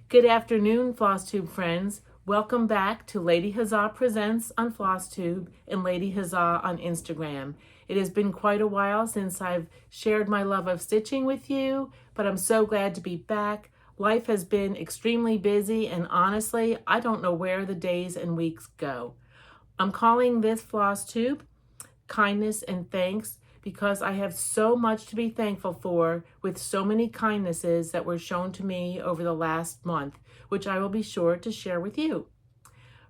Good afternoon, FlossTube friends. Welcome back to Lady Huzzah Presents on FlossTube and Lady Huzzah on Instagram. It has been quite a while since I've shared my love of stitching with you, but I'm so glad to be back. Life has been extremely busy, and honestly, I don't know where the days and weeks go. I'm calling this FlossTube Kindness and Thanks because I have so much to be thankful for with so many kindnesses that were shown to me over the last month, which I will be sure to share with you.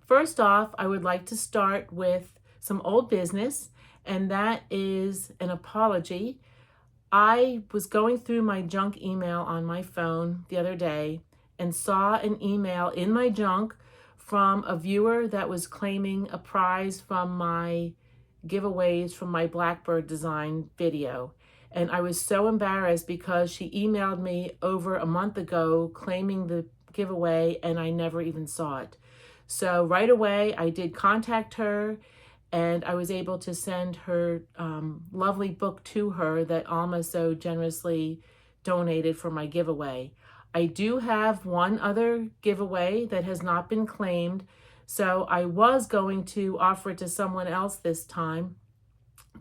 First off, I would like to start with some old business, and that is an apology. I was going through my junk email on my phone the other day and saw an email in my junk from a viewer that was claiming a prize from my giveaways from my Blackbird Design video. And I was so embarrassed because she emailed me over a month ago claiming the giveaway and I never even saw it. So right away I did contact her and I was able to send her lovely book to her that Alma so generously donated for my giveaway. I do have one other giveaway that has not been claimed, so I was going to offer it to someone else this time,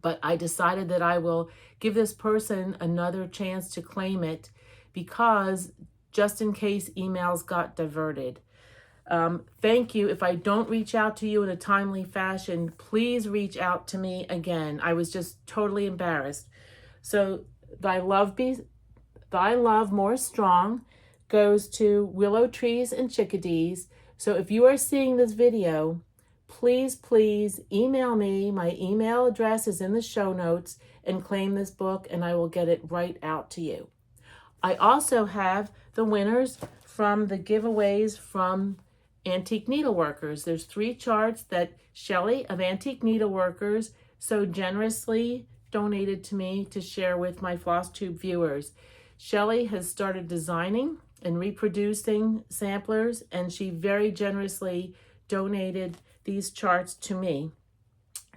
but I decided that I will give this person another chance to claim it because just in case emails got diverted. Thank you. If I don't reach out to you in a timely fashion, please reach out to me again. I was just totally embarrassed. So Thy Love More Strong goes to Willow Trees and Chickadees. So if you are seeing this video, please email me. My email address is in the show notes and claim this book and I will get it right out to you. I also have the winners from the giveaways from Antique Needleworkers. There's 3 charts that Shelly of Antique Needleworkers so generously donated to me to share with my FlossTube viewers. Shelly has started designing and reproducing samplers, and she very generously donated these charts to me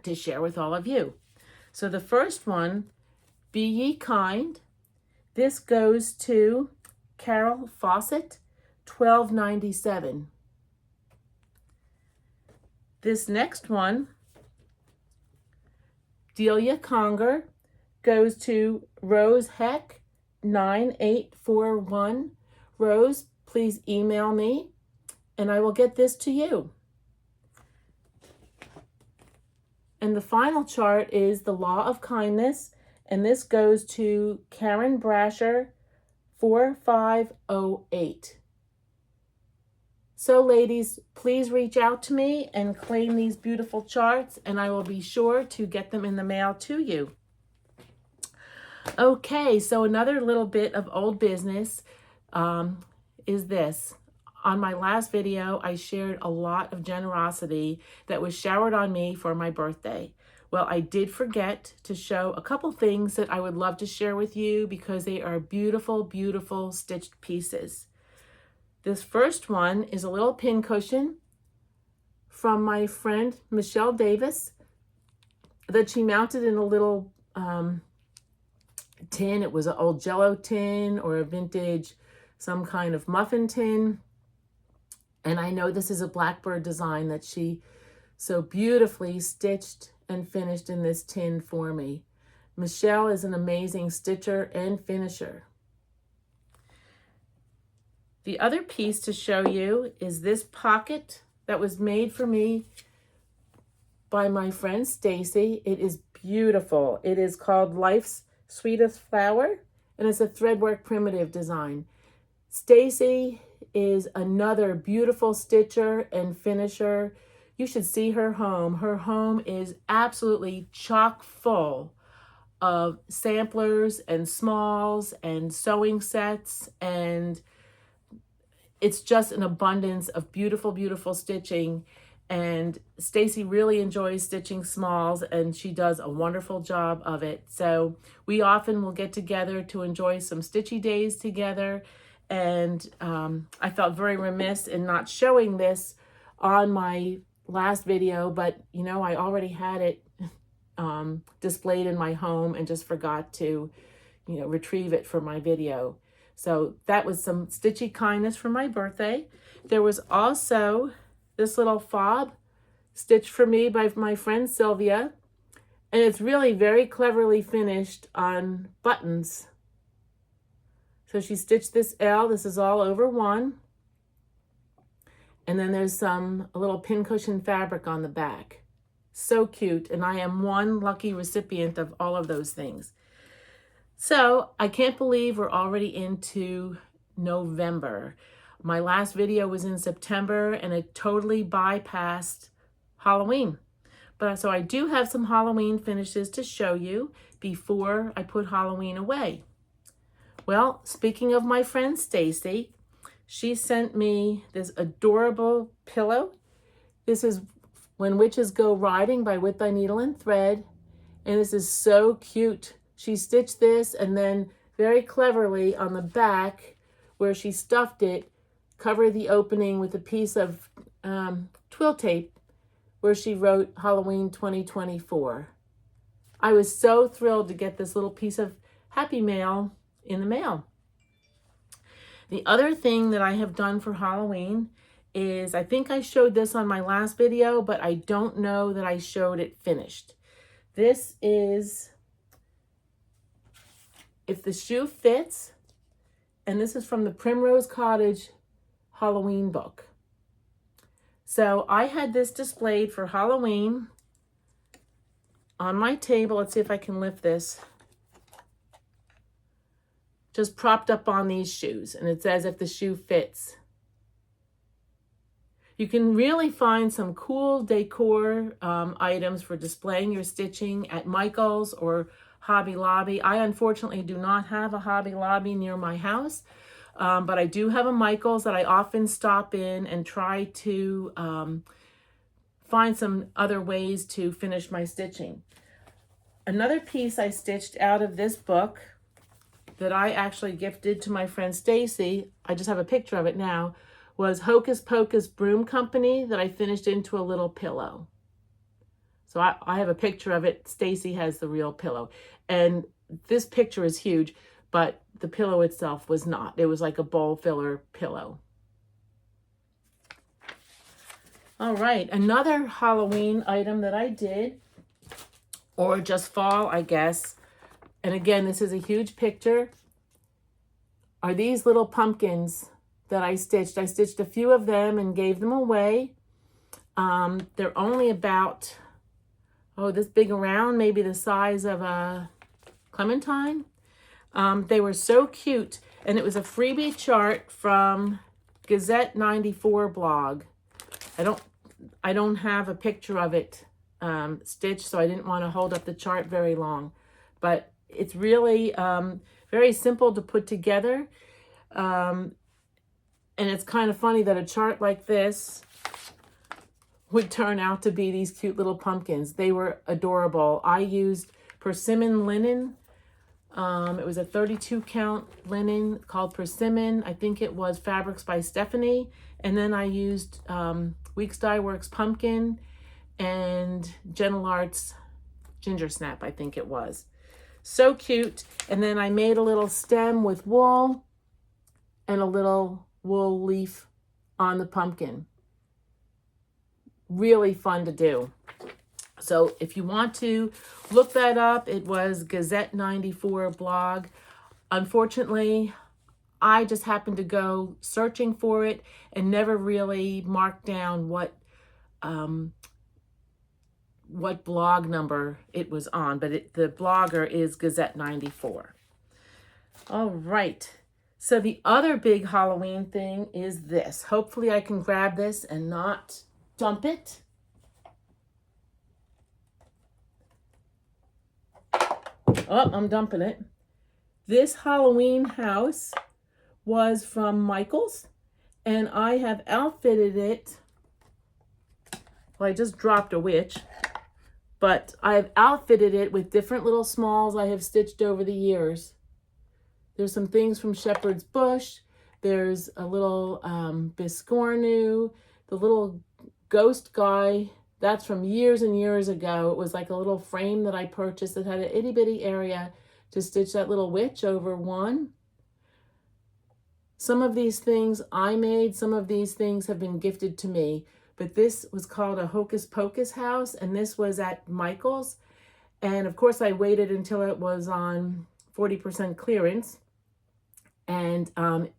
to share with all of you. So the first one, Be Ye Kind. This goes to Carol Fawcett, $12.97. This next one, Delia Conger, goes to Rose Heck, 9841. Rose, please email me and I will get this to you. And the final chart is The Law of Kindness, and this goes to Karen Brasher, 4508. So ladies, please reach out to me and claim these beautiful charts, and I will be sure to get them in the mail to you. Okay, so another little bit of old business is this. On my last video, I shared a lot of generosity that was showered on me for my birthday. Well, I did forget to show a couple things that I would love to share with you because they are beautiful, beautiful stitched pieces. This first one is a little pin cushion from my friend Michelle Davis that she mounted in a little tin. It was an old Jello tin or a vintage, some kind of muffin tin. And I know this is a Blackbird design that she so beautifully stitched and finished in this tin for me. Michelle is an amazing stitcher and finisher. The other piece to show you is this pocket that was made for me by my friend Stacy. It is beautiful. It is called Life's Sweetest Flower, and it's a threadwork primitive design. Stacy is another beautiful stitcher and finisher. You should see her home. Her home is absolutely chock full of samplers and smalls and sewing sets, and it's just an abundance of beautiful, beautiful stitching. And Stacy really enjoys stitching smalls and she does a wonderful job of it. So we often will get together to enjoy some stitchy days together. And I felt very remiss in not showing this on my last video, but you know, I already had it displayed in my home and just forgot to, retrieve it for my video. So that was some stitchy kindness for my birthday. There was also this little fob stitched for me by my friend Sylvia. And it's really very cleverly finished on buttons. So she stitched this L. This is all over one. And then there's a little pincushion fabric on the back. So cute. And I am one lucky recipient of all of those things. So I can't believe we're already into November. My last video was in September and it totally bypassed Halloween. So I do have some Halloween finishes to show you before I put Halloween away. Well, speaking of my friend Stacy, she sent me this adorable pillow. This is When Witches Go Riding by With Thy Needle and Thread. And this is so cute. She stitched this and then very cleverly on the back where she stuffed it, covered the opening with a piece of twill tape where she wrote Halloween 2024. I was so thrilled to get this little piece of Happy Mail in the mail. The other thing that I have done for Halloween is, I think I showed this on my last video, but I don't know that I showed it finished. This is If the Shoe Fits, and this is from the Primrose Cottage Halloween book. So I had this displayed for Halloween on my table. Let's see if I can lift this. Just propped up on these shoes, and it says If the Shoe Fits. You can really find some cool decor items for displaying your stitching at Michael's or Hobby Lobby. I unfortunately do not have a Hobby Lobby near my house, but I do have a Michael's that I often stop in and try to find some other ways to finish my stitching. Another piece I stitched out of this book that I actually gifted to my friend Stacy, I just have a picture of it now, was Hocus Pocus Broom Company that I finished into a little pillow. So I have a picture of it. Stacy has the real pillow. And this picture is huge, but the pillow itself was not. It was like a bowl filler pillow. All right, another Halloween item that I did, or just fall, I guess. And again, this is a huge picture, are these little pumpkins that I stitched. I stitched a few of them and gave them away. They're only about, this big around, maybe the size of a clementine. They were so cute, and it was a freebie chart from Gazette 94 blog. I don't have a picture of it stitched, so I didn't want to hold up the chart very long. But it's really very simple to put together. And it's kind of funny that a chart like this would turn out to be these cute little pumpkins. They were adorable. I used persimmon linen. It was a 32 count linen called persimmon. I think it was Fabrics by Stephanie. And then I used Weeks Dye Works pumpkin and Gentle Arts ginger snap, I think it was. So cute. And then I made a little stem with wool and a little wool leaf on the pumpkin. Really fun to do. So if you want to look that up, it was Gazette 94 blog. Unfortunately, I just happened to go searching for it and never really marked down what blog number it was on, but the blogger is Gazette 94. All right. So the other big Halloween thing is this. Hopefully I can grab this and not dump it. Oh, I'm dumping it. This Halloween house was from Michael's, and I have outfitted it. Well, I just dropped a witch, but I've outfitted it with different little smalls I have stitched over the years. There's some things from Shepherd's Bush. There's a little Biscornu, the little ghost guy. That's from years and years ago. It was like a little frame that I purchased that had an itty bitty area to stitch that little witch over one. Some of these things I made, some of these things have been gifted to me, but this was called a Hocus Pocus house, and this was at Michael's. And of course I waited until it was on 40% clearance, and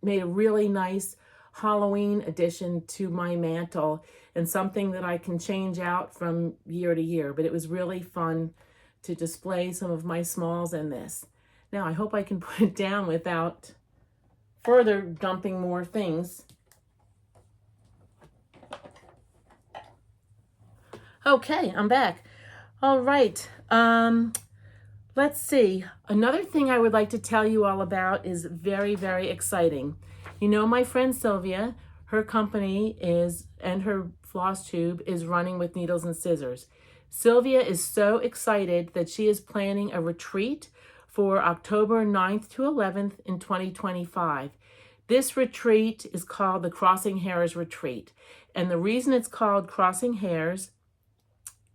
made a really nice Halloween addition to my mantle, and something that I can change out from year to year. But it was really fun to display some of my smalls in this. Now I hope I can put it down without further dumping more things. Okay, I'm back. All right. Let's see. Another thing I would like to tell you all about is very, very exciting. You know, my friend Sylvia, her company is, and her floss tube is running with needles and scissors. Sylvia is so excited that she is planning a retreat for October 9th to 11th in 2025. This retreat is called the Crossing Hares Retreat. And the reason it's called Crossing Hares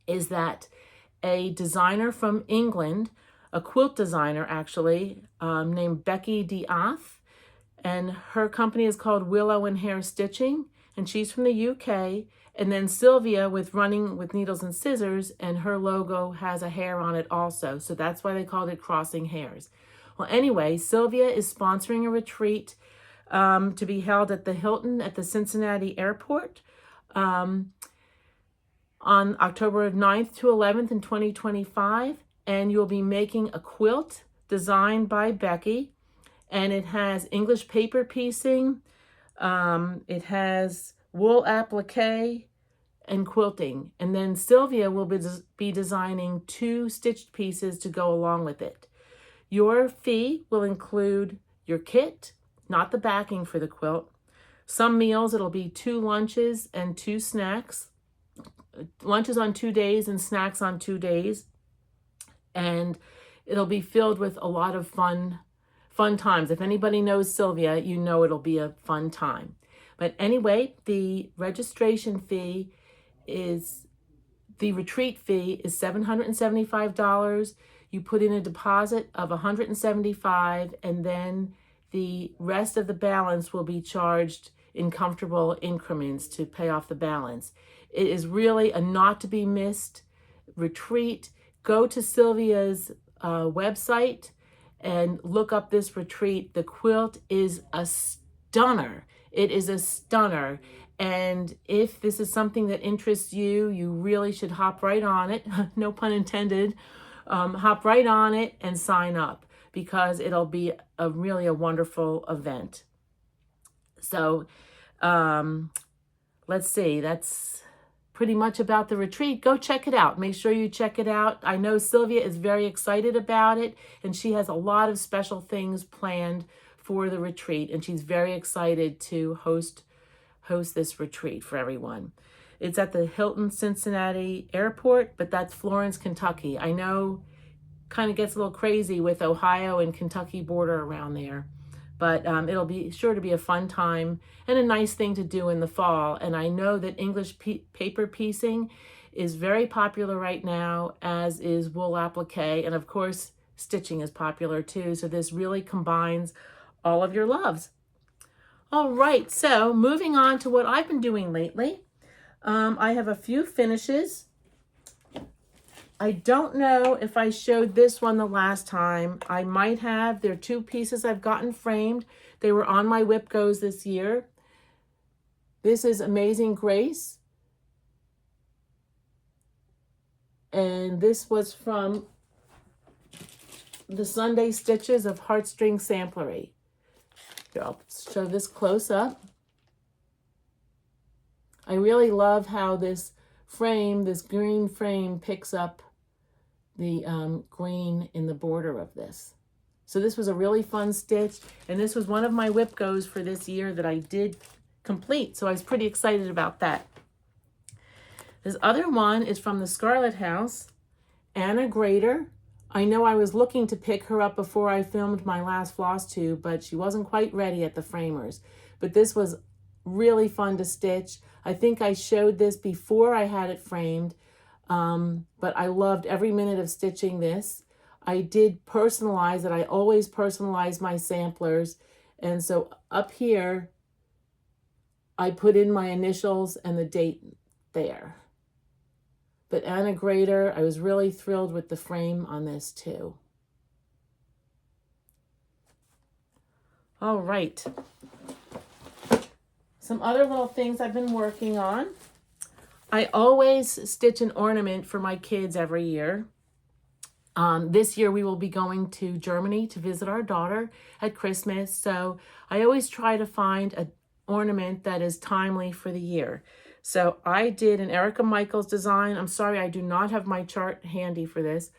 is that a designer from England, a quilt designer actually, named Becky D'Ath, and her company is called Willow and Hare Stitching, and she's from the UK. And then Sylvia with Running with Needles and Scissors, and her logo has a hare on it also. So that's why they called it Crossing Hares. Well, anyway, Sylvia is sponsoring a retreat to be held at the Hilton at the Cincinnati airport on October 9th to 11th in 2025. And you'll be making a quilt designed by Becky. And it has English paper piecing. It has wool applique and quilting. And then Sylvia will be designing 2 stitched pieces to go along with it. Your fee will include your kit, not the backing for the quilt. Some meals, it'll be 2 lunches and 2 snacks. Lunches on 2 days and snacks on 2 days. And it'll be filled with a lot of fun times. If anybody knows Sylvia, you know it'll be a fun time. But anyway, the registration fee is, the retreat fee is $775. You put in a deposit of $175, and then the rest of the balance will be charged in comfortable increments to pay off the balance. It is really a not to be missed retreat. Go to Sylvia's website and look up this retreat. The quilt is a stunner. It is a stunner. And if this is something that interests you, you really should hop right on it. No pun intended. Hop right on it and sign up, because it'll be really a wonderful event. So let's see. That's pretty much about the retreat. Go check it out. Make sure you check it out. I know Sylvia is very excited about it, and she has a lot of special things planned for the retreat, and she's very excited to host this retreat for everyone. It's at the Hilton Cincinnati airport, but that's Florence, Kentucky. I know kind of gets a little crazy with Ohio and Kentucky border around there, but it'll be sure to be a fun time and a nice thing to do in the fall. And I know that English paper piecing is very popular right now, as is wool applique, and of course stitching is popular too. So this really combines all of your loves. All right, so moving on to what I've been doing lately. I have a few finishes. I don't know if I showed this one the last time. I might have. There are 2 pieces I've gotten framed. They were on my Whip Goes this year. This is Amazing Grace. And this was from the Sunday Stitches of Heartstring Samplery. Here, I'll show this close up. I really love how this frame, this green frame, picks up the green in the border of this. So this was a really fun stitch, and this was one of my Whip Goes for this year that I did complete, so I was pretty excited about that. This other one is from the Scarlett House, Anna Grader. I know I was looking to pick her up before I filmed my last floss tube, but she wasn't quite ready at the framers. But this was really fun to stitch. I think I showed this before I had it framed, but I loved every minute of stitching this. I did personalize it. I always personalize my samplers, And so up here, I put in my initials and the date there. But Anna Grader, I was really thrilled with the frame on this too. All right. Some other little things I've been working on. I always stitch an ornament for my kids every year. This year we will be going to Germany to visit our daughter at Christmas. So I always try to find an ornament that is timely for the year. So I did an Erica Michaels design. I'm sorry, I do not have my chart handy for this,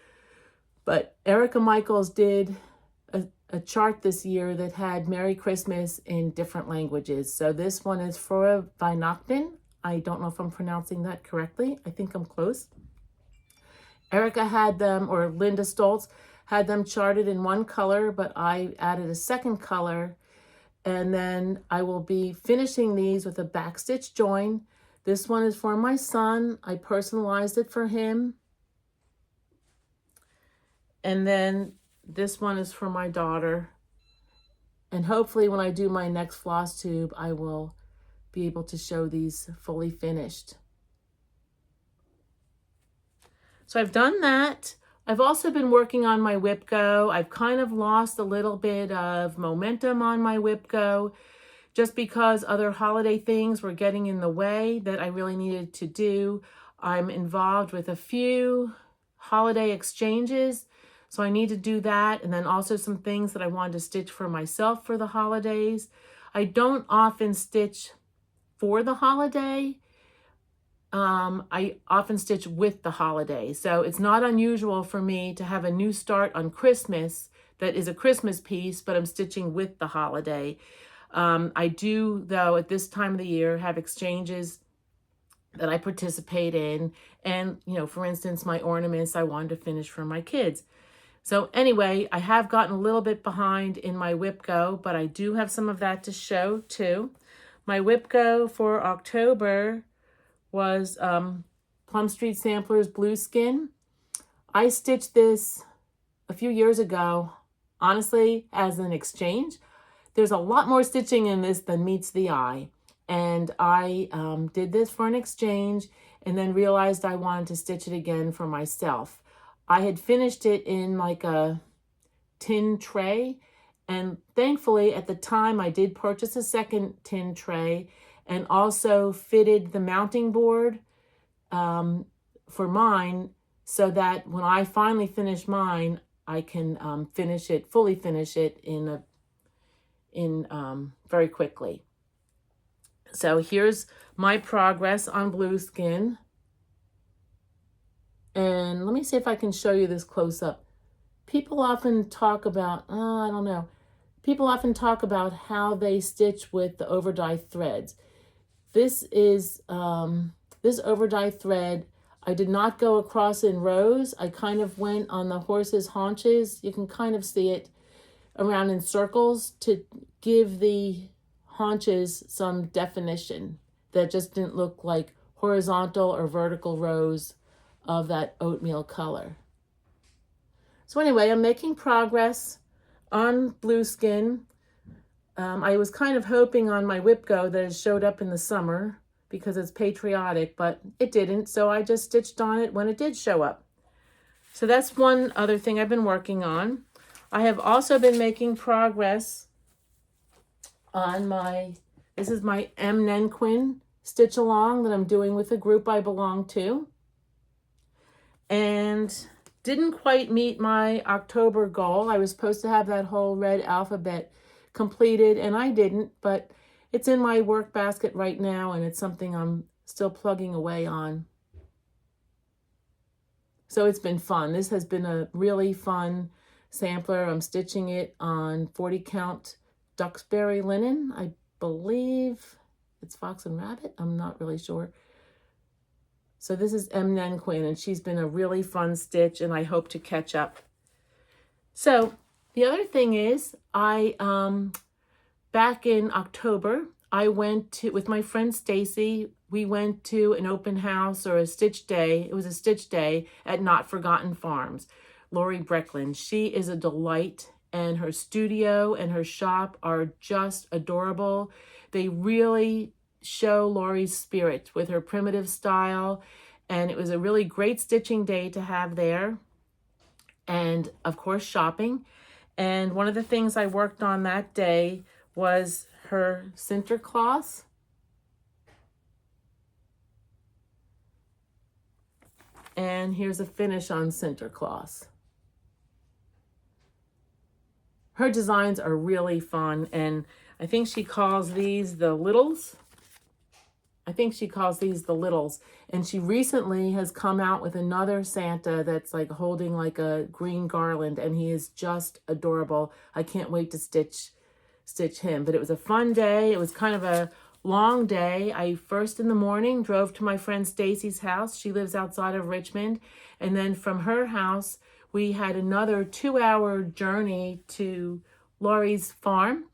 but Erica Michaels did a chart this year that had Merry Christmas in different languages. So this one is for Weihnachten. I don't know if I'm pronouncing that correctly. I think I'm close. Erica had them, or Linda Stoltz had them charted in one color, but I added a second color. And then I will be finishing these with a backstitch join. This one is for my son. I personalized it for him. And then this one is for my daughter. And hopefully when I do my next floss tube, I will be able to show these fully finished. So I've done that. I've also been working on my whip go. I've kind of lost a little bit of momentum on my whip go just because other holiday things were getting in the way that I really needed to do. I'm involved with a few holiday exchanges, so I need to do that. And then also some things that I wanted to stitch for myself for the holidays. I don't often stitch for the holiday. I often stitch with the holiday. So it's not unusual for me to have a new start on Christmas that is a Christmas piece, but I'm stitching with the holiday. I do, though, at this time of the year, have exchanges that I participate in. And, you know, for instance, my ornaments I wanted to finish for my kids. So anyway, I have gotten a little bit behind in my whip go, but I do have some of that to show too. My whip go for October was Plum Street Sampler's Blue Skin. I stitched this a few years ago, honestly, as an exchange. There's a lot more stitching in this than meets the eye. And I did this for an exchange and then realized I wanted to stitch it again for myself. I had finished it in like a tin tray, and thankfully at the time I did purchase a second tin tray and also fitted the mounting board for mine so that when I finally finish mine, I can fully finish it very quickly. So here's my progress on Blue Skin. And let me see if I can show you this close up. People often talk about, I don't know. People often talk about how they stitch with the overdye threads. This is, this overdye thread, I did not go across in rows. I kind of went on the horse's haunches. You can kind of see it around in circles to give the haunches some definition that just didn't look like horizontal or vertical rows of that oatmeal color. So anyway, I'm making progress on Blue Skin. I was kind of hoping on my whip go that it showed up in the summer because it's patriotic, but it didn't. So I just stitched on it when it did show up. So that's one other thing I've been working on. I have also been making progress on this is my M. Nenquin stitch along that I'm doing with a group I belong to. And didn't quite meet my October goal. I was supposed to have that whole red alphabet completed, and I didn't, but it's in my work basket right now, and it's something I'm still plugging away on. So it's been fun. This has been a really fun sampler. I'm stitching it on 40 count Duxbury linen. I believe it's Fox and Rabbit. I'm not really sure. So this is M. Nenquin, and she's been a really fun stitch, and I hope to catch up. So the other thing is, back in October, I went to, with my friend Stacy, we went to an open house or a stitch day. It was a stitch day at Not Forgotten Farms. Lori Breckland, she is a delight, and her studio and her shop are just adorable. They really show Lori's spirit with her primitive style, and it was a really great stitching day to have there. And of course, shopping. And one of the things I worked on that day was her center cloths. And here's a finish on center cloths. Her designs are really fun, and I think she calls these the littles. And she recently has come out with another Santa that's like holding like a green garland, and he is just adorable. I can't wait to stitch him. But it was a fun day. It was kind of a long day. I first in the morning drove to my friend Stacy's house. She lives outside of Richmond. And then from her house, we had another 2-hour journey to Lori's farm.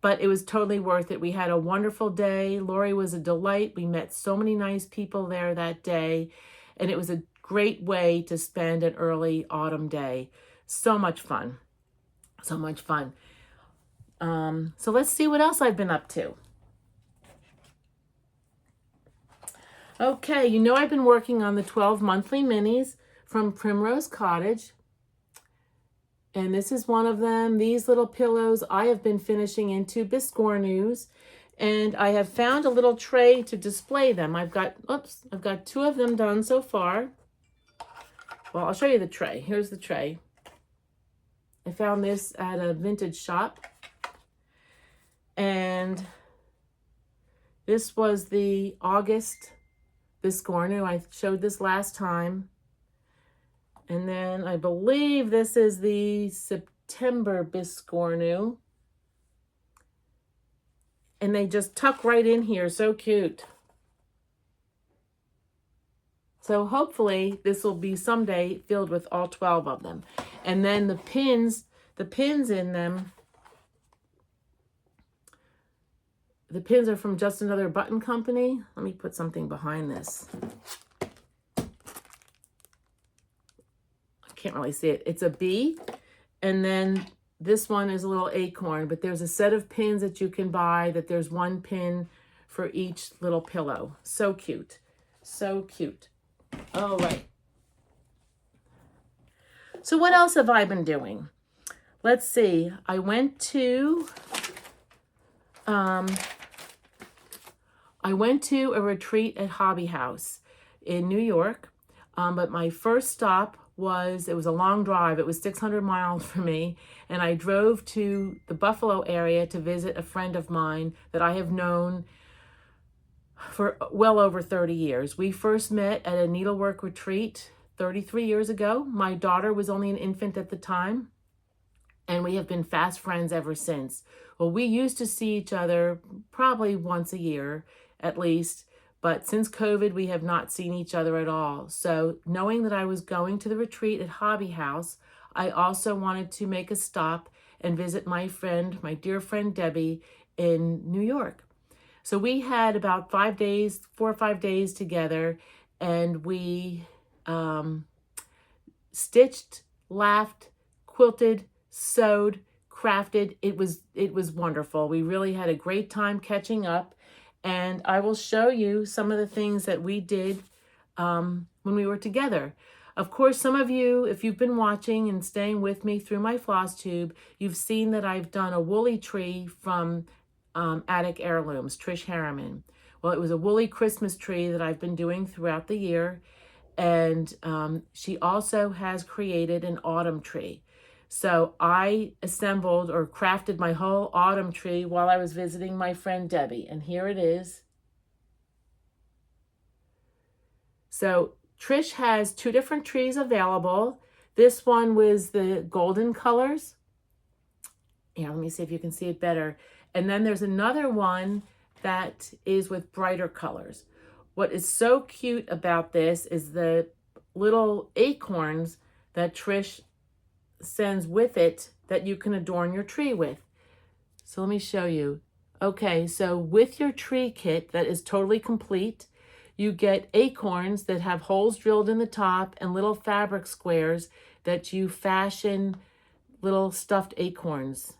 But it was totally worth it. We had a wonderful day. Lori was a delight. We met so many nice people there that day. And it was a great way to spend an early autumn day. So much fun. So much fun. So let's see what else I've been up to. Okay, you know I've been working on the 12 monthly minis from Primrose Cottage. And this is one of them. These little pillows I have been finishing into biscornues, and I have found a little tray to display them. I've got 2 of them done so far. Well, I'll show you the tray. Here's the tray. I found this at a vintage shop. And this was the August biscornu. I showed this last time. And then I believe this is the September biscornu. And they just tuck right in here. So cute. So hopefully this will be someday filled with all 12 of them. And then the pins in them, the pins are from Just Another Button Company. Let me put something behind this. Can't really see it. It's a bee, and then this one is a little acorn, but there's a set of pins that you can buy that there's 1 pin for each little pillow. So cute. So cute. All right. So what else have I been doing? Let's see. I went to a retreat at Hobby House in New York, but my first stop it was a long drive. It was 600 miles for me, and I drove to the Buffalo area to visit a friend of mine that I have known for well over 30 years. We first met at a needlework retreat 33 years ago. My daughter was only an infant at the time, and we have been fast friends ever since. Well, we used to see each other probably once a year at least, but since COVID, we have not seen each other at all. So knowing that I was going to the retreat at Hobby House, I also wanted to make a stop and visit my dear friend Debbie in New York. So we had about 4 or 5 days together, and we stitched, laughed, quilted, sewed, crafted. It was wonderful. We really had a great time catching up. And I will show you some of the things that we did when we were together. Of course, some of you, if you've been watching and staying with me through my floss tube, you've seen that I've done a woolly tree from Attic Heirlooms, Trish Harriman. Well, it was a woolly Christmas tree that I've been doing throughout the year. And she also has created an autumn tree. So I assembled or crafted my whole autumn tree while I was visiting my friend Debbie. And here it is. So Trish has 2 different trees available. This one was the golden colors. Yeah, let me see if you can see it better. And then there's another one that is with brighter colors. What is so cute about this is the little acorns that Trish sends with it that you can adorn your tree with. So let me show you. Okay, so with your tree kit that is totally complete, you get acorns that have holes drilled in the top and little fabric squares that you fashion little stuffed acorns.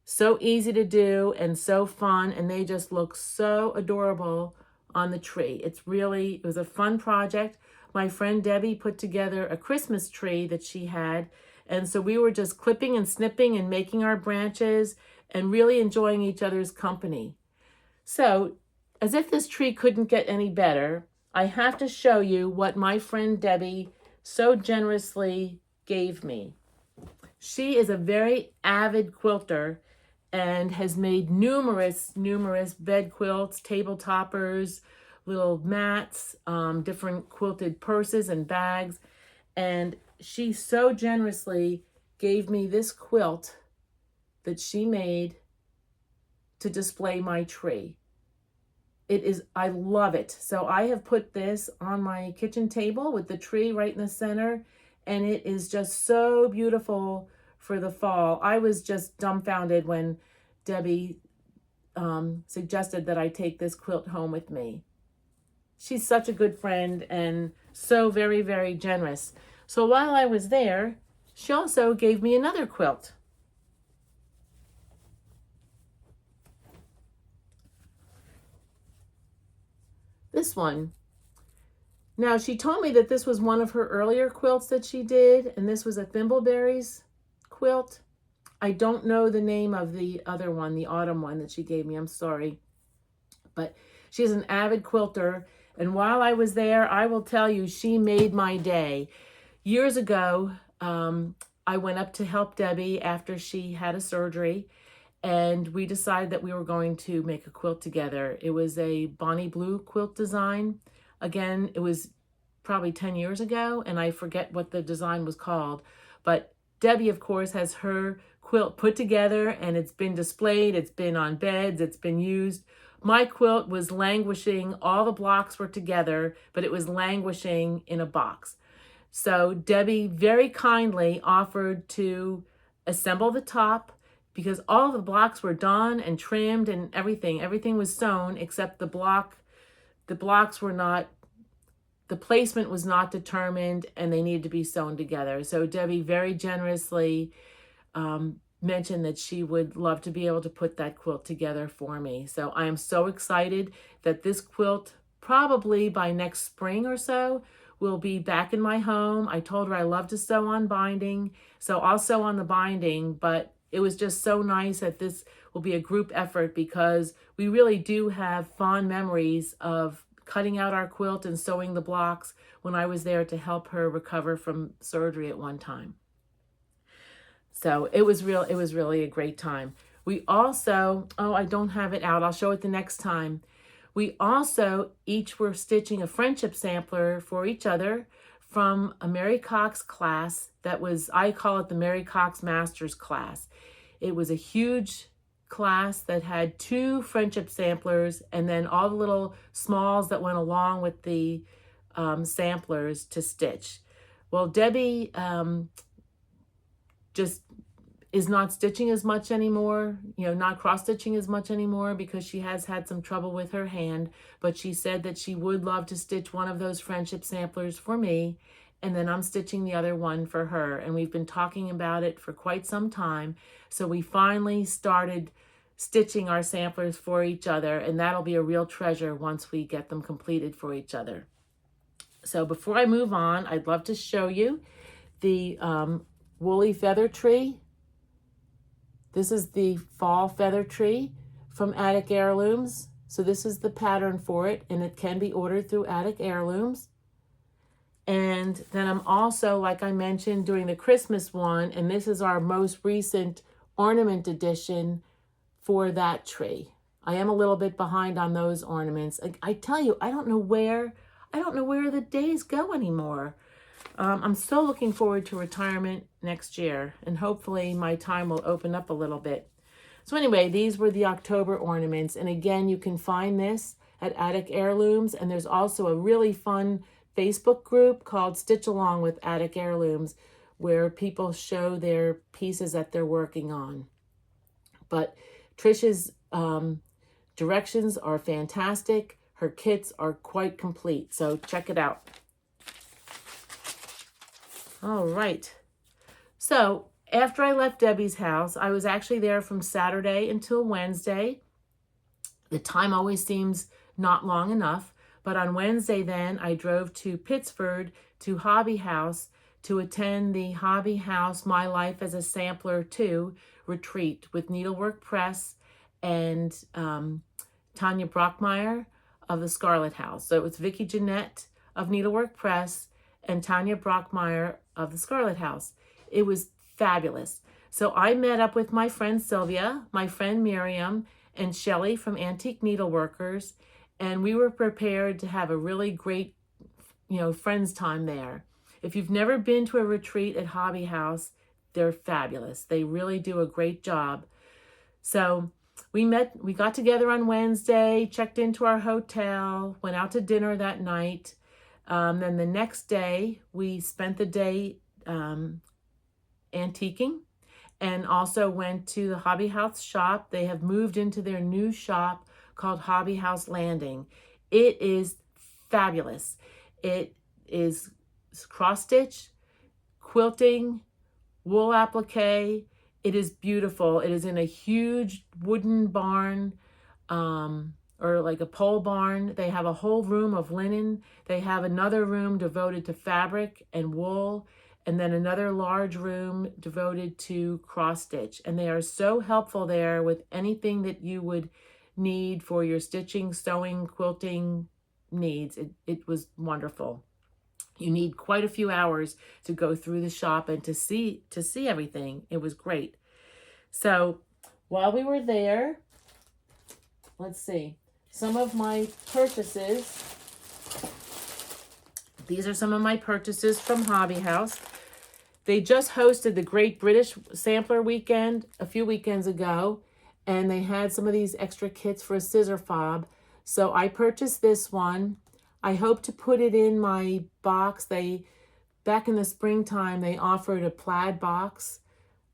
So easy to do and so fun, and they just look so adorable on the tree. It was a fun project. My friend Debbie put together a Christmas tree that she had, and so we were just clipping and snipping and making our branches and really enjoying each other's company. So, as if this tree couldn't get any better, I have to show you what my friend Debbie so generously gave me. She is a very avid quilter and has made numerous bed quilts, table toppers, little mats, different quilted purses and bags. And she so generously gave me this quilt that she made to display my tree. I love it. So I have put this on my kitchen table with the tree right in the center, and it is just so beautiful for the fall. I was just dumbfounded when Debbie suggested that I take this quilt home with me. She's such a good friend and so very, very generous. So while I was there, she also gave me another quilt. This one. Now, she told me that this was one of her earlier quilts that she did, and this was a Thimbleberries quilt. I don't know the name of the other one, the autumn one that she gave me. I'm sorry. But she's an avid quilter, and while I was there, I will tell you, she made my day. Years ago, I went up to help Debbie after she had a surgery, and we decided that we were going to make a quilt together. It was a Bonnie Blue quilt design. Again, it was probably 10 years ago, and I forget what the design was called. But Debbie, of course, has her quilt put together, and it's been displayed, it's been on beds, it's been used. My quilt was languishing, all the blocks were together, but it was languishing in a box. So Debbie very kindly offered to assemble the top, because all the blocks were done and trimmed and everything. Everything was sewn except the blocks were not, the placement was not determined, and they needed to be sewn together. So Debbie very generously mentioned that she would love to be able to put that quilt together for me. So I am so excited that this quilt, probably by next spring or so, will be back in my home. I told her I love to sew on binding, so I'll sew on the binding, but it was just so nice that this will be a group effort, because we really do have fond memories of cutting out our quilt and sewing the blocks when I was there to help her recover from surgery at one time. So it was really a great time. We also, I don't have it out. I'll show it the next time. We also each were stitching a friendship sampler for each other from a Mary Cox class that was, I call it the Mary Cox Masters class. It was a huge class that had 2 friendship samplers and then all the little smalls that went along with the samplers to stitch. Well, Debbie just is not stitching as much anymore, not cross-stitching as much anymore, because she has had some trouble with her hand, but she said that she would love to stitch one of those friendship samplers for me, and then I'm stitching the other one for her, and we've been talking about it for quite some time, so we finally started stitching our samplers for each other, and that'll be a real treasure once we get them completed for each other. So before I move on, I'd love to show you the woolly feather tree. This is the fall feather tree from Attic Heirlooms. So this is the pattern for it, and it can be ordered through Attic Heirlooms. And then I'm also, like I mentioned, doing the Christmas one, and this is our most recent ornament edition for that tree. I am a little bit behind on those ornaments. I tell you, I don't know where the days go anymore. I'm so looking forward to retirement next year, and hopefully my time will open up a little bit. So anyway, these were the October ornaments, and again, you can find this at Attic Heirlooms, and there's also a really fun Facebook group called Stitch Along with Attic Heirlooms, where people show their pieces that they're working on. But Trish's directions are fantastic. Her kits are quite complete, so check it out. All right. So after I left Debbie's house, I was actually there from Saturday until Wednesday. The time always seems not long enough, but on Wednesday then I drove to Pittsford to Hobby House to attend the Hobby House My Life as a Sampler 2 retreat with Needlework Press and Tanya Brockmeyer of the Scarlett House. So it was Vicki Jeanette of Needlework Press and Tanya Brockmeyer of the Scarlett House. It was fabulous. So I met up with my friend Sylvia, my friend Miriam, and Shelley from Antique Needleworkers, and we were prepared to have a really great, friends time there. If you've never been to a retreat at Hobby House, they're fabulous. They really do a great job. So we got together on Wednesday, checked into our hotel, went out to dinner that night. Then the next day, we spent the day antiquing and also went to the Hobby House shop. They have moved into their new shop called Hobby House Landing. It is fabulous. It is cross-stitch, quilting, wool applique. It is beautiful. It is in a huge wooden barn, or like a pole barn. They have a whole room of linen. They have another room devoted to fabric and wool, and then another large room devoted to cross-stitch. And they are so helpful there with anything that you would need for your stitching, sewing, quilting needs. It was wonderful. You need quite a few hours to go through the shop and to see everything. It was great. So while we were there, let's see, some of my purchases. These are some of my purchases from Hobby House. They just hosted the Great British Sampler Weekend a few weekends ago, and they had some of these extra kits for a scissor fob. So I purchased this one. I hope to put it in my box. Back in the springtime, they offered a plaid box,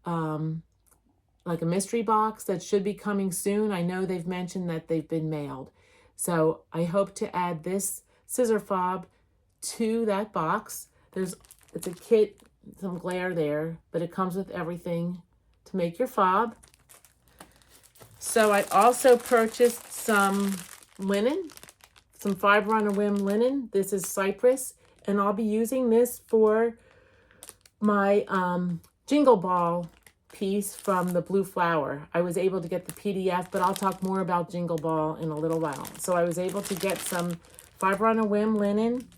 like a mystery box that should be coming soon. I know they've mentioned that they've been mailed. So I hope to add this scissor fob to that box. It's a kit, some glare there, but it comes with everything to make your fob. So I also purchased some linen, some fiber on a whim linen. This is Cypress, and I'll be using this for my jingle ball piece from the Blue Flower. I was able to get the PDF, but I'll talk more about jingle ball in a little while. So I was able to get some fiber on a whim linen,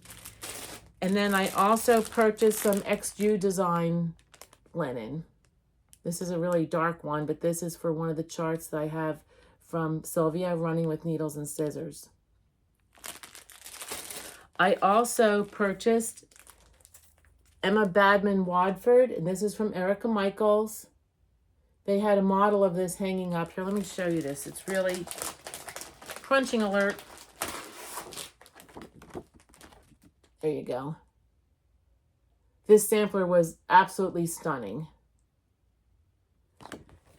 and then I also purchased some XU design linen. This is a really dark one, but this is for one of the charts that I have from Sylvia, Running with Needles and Scissors. I also purchased Emma Badman Wadford, and this is from Erica Michaels. They had a model of this hanging up here. Let me show you this. It's really crunching alert. There you go. This sampler was absolutely stunning.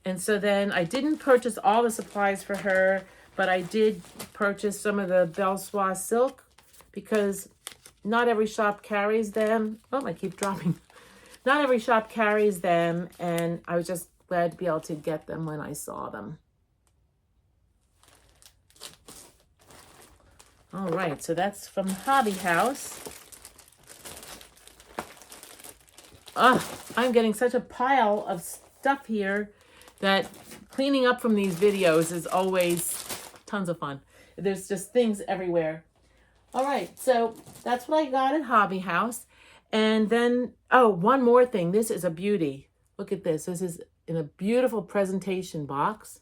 And so then I didn't purchase all the supplies for her, but I did purchase some of the Belsois silk because not every shop carries them. Oh, I keep dropping. Not every shop carries them, and I was just glad to be able to get them when I saw them. All right, so that's from Hobby House. I'm getting such a pile of stuff here that cleaning up from these videos is always tons of fun. There's just things everywhere. All right, so that's what I got at Hobby House. And then, oh, one more thing. This is a beauty. Look at this. This is in a beautiful presentation box.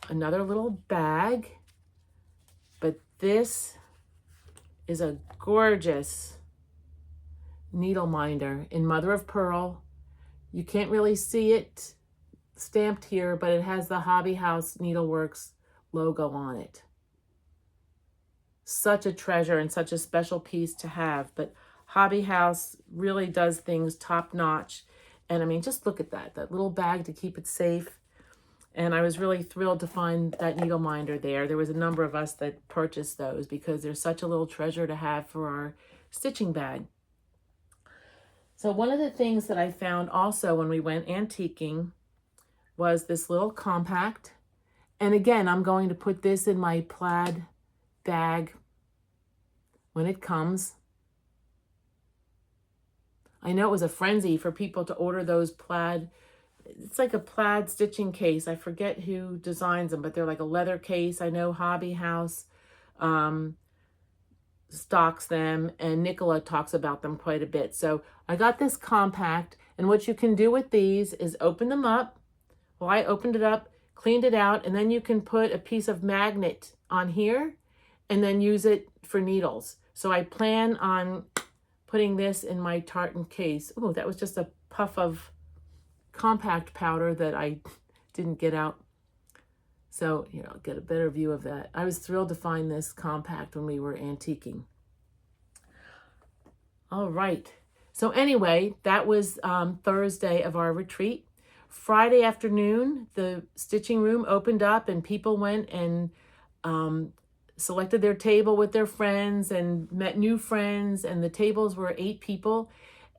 Another little bag. But this is a gorgeous needle minder in mother of pearl. You can't really see it stamped here, but it has the Hobby House Needleworks logo on it. Such a treasure and such a special piece to have, but Hobby House really does things top notch. And I mean, just look at that little bag to keep it safe. And I was really thrilled to find that needle minder there. There was a number of us that purchased those because they're such a little treasure to have for our stitching bag. So one of the things that I found also when we went antiquing was this little compact. And again, I'm going to put this in my plaid bag when it comes. I know it was a frenzy for people to order those plaid. It's like a plaid stitching case. I forget who designs them, but they're like a leather case. I know Hobby House stocks them, and Nicola talks about them quite a bit. So I got this compact, and what you can do with these is open them up. Well, I opened it up, cleaned it out, and then you can put a piece of magnet on here and then use it for needles. So I plan on putting this in my tartan case. Oh, that was just a puff of compact powder that I didn't get out. So, you know, get a better view of that. I was thrilled to find this compact when we were antiquing. All right. So anyway, that was Thursday of our retreat. Friday afternoon, the stitching room opened up and people went and selected their table with their friends and met new friends, and the tables were 8 people.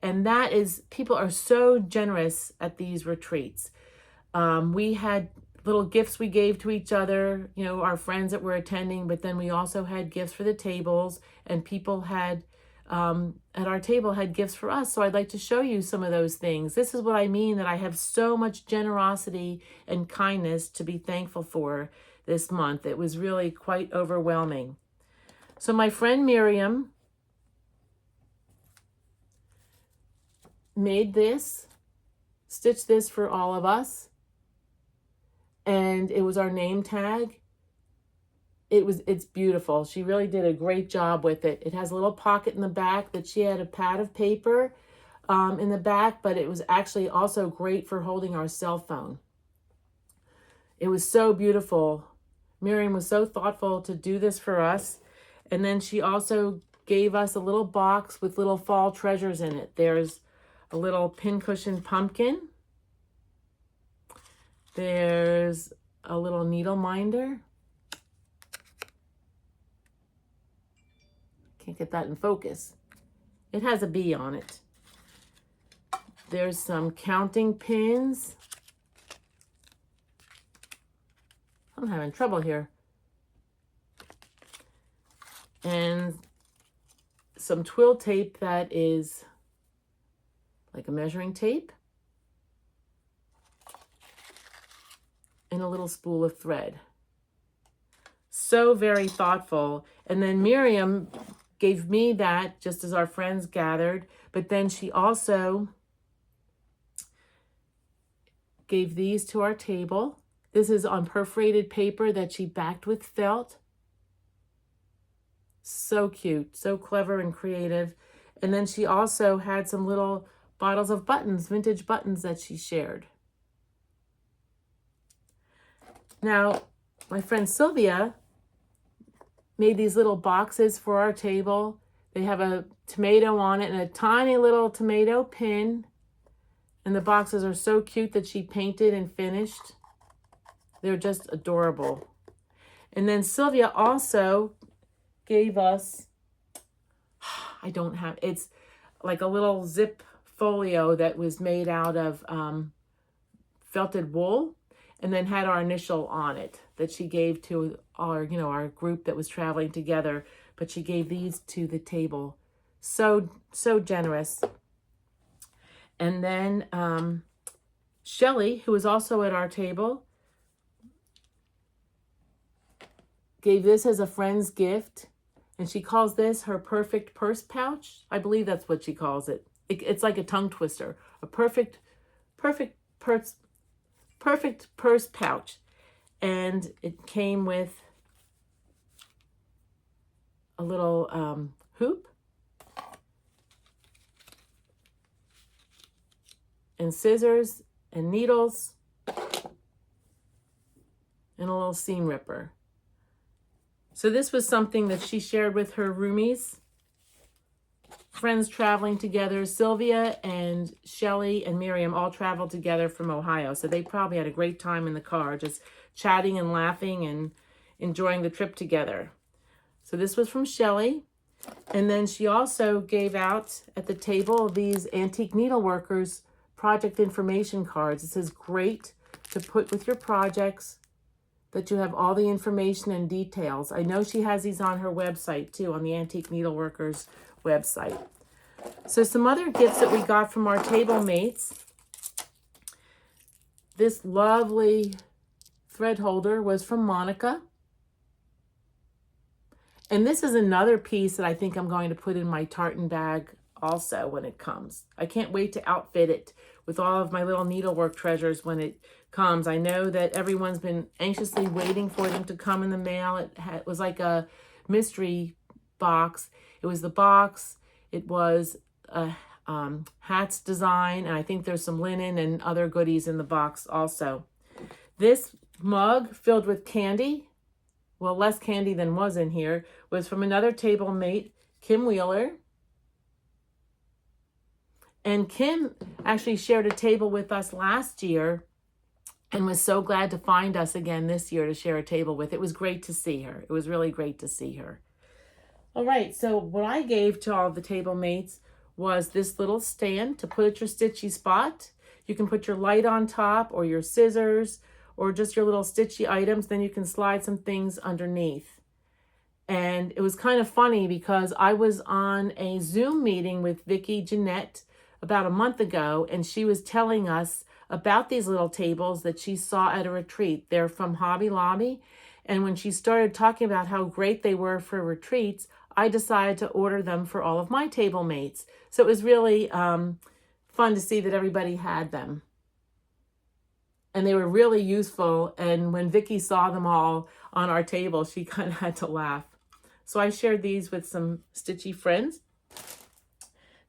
And that is, people are so generous at these retreats. We had little gifts we gave to each other, you know, our friends that were attending, but then we also had gifts for the tables, and people had, at our table had gifts for us. So I'd like to show you some of those things. This is what I mean, that I have so much generosity and kindness to be thankful for this month. It was really quite overwhelming. So my friend Miriam made this, stitched this for all of us. And it was our name tag. It's beautiful. She really did a great job with it. It has a little pocket in the back that she had a pad of paper in the back, but it was actually also great for holding our cell phone. It was so beautiful. Miriam was so thoughtful to do this for us. And then she also gave us a little box with little fall treasures in it. There's a little pincushion pumpkin. There's a little needle minder. Can't get that in focus. It has a bee on it. There's some counting pins. I'm having trouble here. And some twill tape that is like a measuring tape. And a little spool of thread. So very thoughtful. And then Miriam gave me that just as our friends gathered, but then she also gave these to our table. This is on perforated paper that she backed with felt. So cute, so clever and creative. And then she also had some little bottles of buttons, vintage buttons that she shared. Now, my friend Sylvia made these little boxes for our table. They have a tomato on it and a tiny little tomato pin. And the boxes are so cute that she painted and finished. They're just adorable. And then Sylvia also gave us, it's like a little zip folio that was made out of felted wool, and then had our initial on it that she gave to our group that was traveling together. But she gave these to the table. So generous. And then Shelley, who was also at our table, gave this as a friend's gift. And she calls this her perfect purse pouch. I believe that's what she calls it. It's like a tongue twister. A perfect purse pouch. And it came with a little hoop and scissors and needles and a little seam ripper. So this was something that she shared with her roomies, friends traveling together. Sylvia and Shelley and Miriam all traveled together from Ohio. So they probably had a great time in the car, just chatting and laughing and enjoying the trip together. So this was from Shelley. And then she also gave out at the table these Antique Needleworkers project information cards. It says, great to put with your projects, that you have all the information and details. I know she has these on her website too, on the Antique Needleworkers website. So some other gifts that we got from our table mates. This lovely thread holder was from Monica. And this is another piece that I think I'm going to put in my tartan bag also when it comes. I can't wait to outfit it with all of my little needlework treasures when it comes. I know that everyone's been anxiously waiting for them to come in the mail. It was like a mystery box. It was the box. It was a hats design, and I think there's some linen and other goodies in the box also. This mug filled with candy, well, less candy than was in here, was from another table mate, Kim Wheeler. And Kim actually shared a table with us last year and was so glad to find us again this year to share a table with. It was great to see her. It was really great to see her. All right, so what I gave to all the table mates was this little stand to put at your stitchy spot. You can put your light on top or your scissors or just your little stitchy items. Then you can slide some things underneath. And it was kind of funny because I was on a Zoom meeting with Vicki Jeanette about a month ago, and she was telling us about these little tables that she saw at a retreat. They're from Hobby Lobby. And when she started talking about how great they were for retreats, I decided to order them for all of my table mates. So it was really fun to see that everybody had them. And they were really useful. And when Vicki saw them all on our table, she kind of had to laugh. So I shared these with some stitchy friends.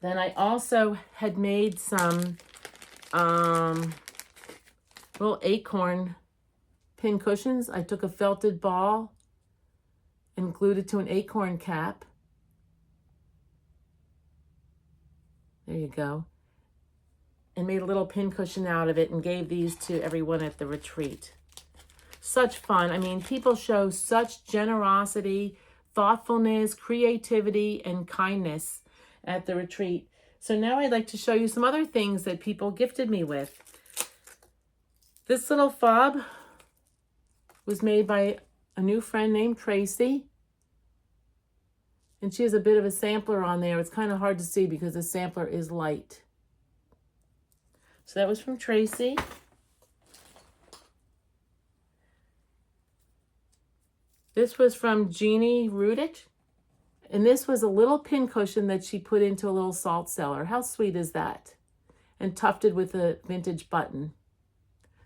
Then I also had made some little Acorn pin cushions. I took a felted ball and glued it to an acorn cap. There you go. And made a little pin cushion out of it and gave these to everyone at the retreat. Such fun. I mean, people show such generosity, thoughtfulness, creativity, and kindness at the retreat. So now I'd like to show you some other things that people gifted me with. This little fob was made by a new friend named Tracy. And she has a bit of a sampler on there. It's kind of hard to see because the sampler is light. So that was from Tracy. This was from Jeannie Rudich. And this was a little pin cushion that she put into a little salt cellar. How sweet is that? And tufted with a vintage button.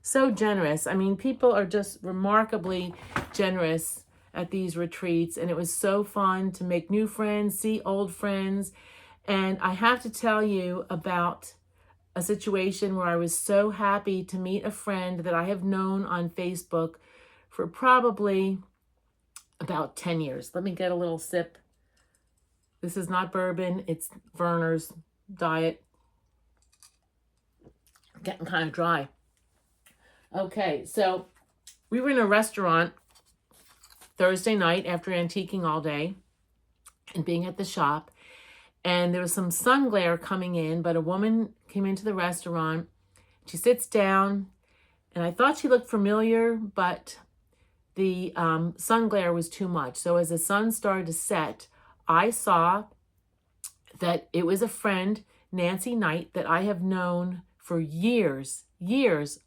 So generous. I mean, people are just remarkably generous at these retreats. And it was so fun to make new friends, see old friends. And I have to tell you about a situation where I was so happy to meet a friend that I have known on Facebook for probably about 10 years. Let me get a little sip. This is not bourbon, it's Verner's Diet. Getting kind of dry. Okay, so we were in a restaurant Thursday night after antiquing all day and being at the shop. And there was some sun glare coming in, but a woman came into the restaurant. She sits down, and I thought she looked familiar, but the sun glare was too much. So as the sun started to set, I saw that it was a friend, Nancy Knight, that I have known for years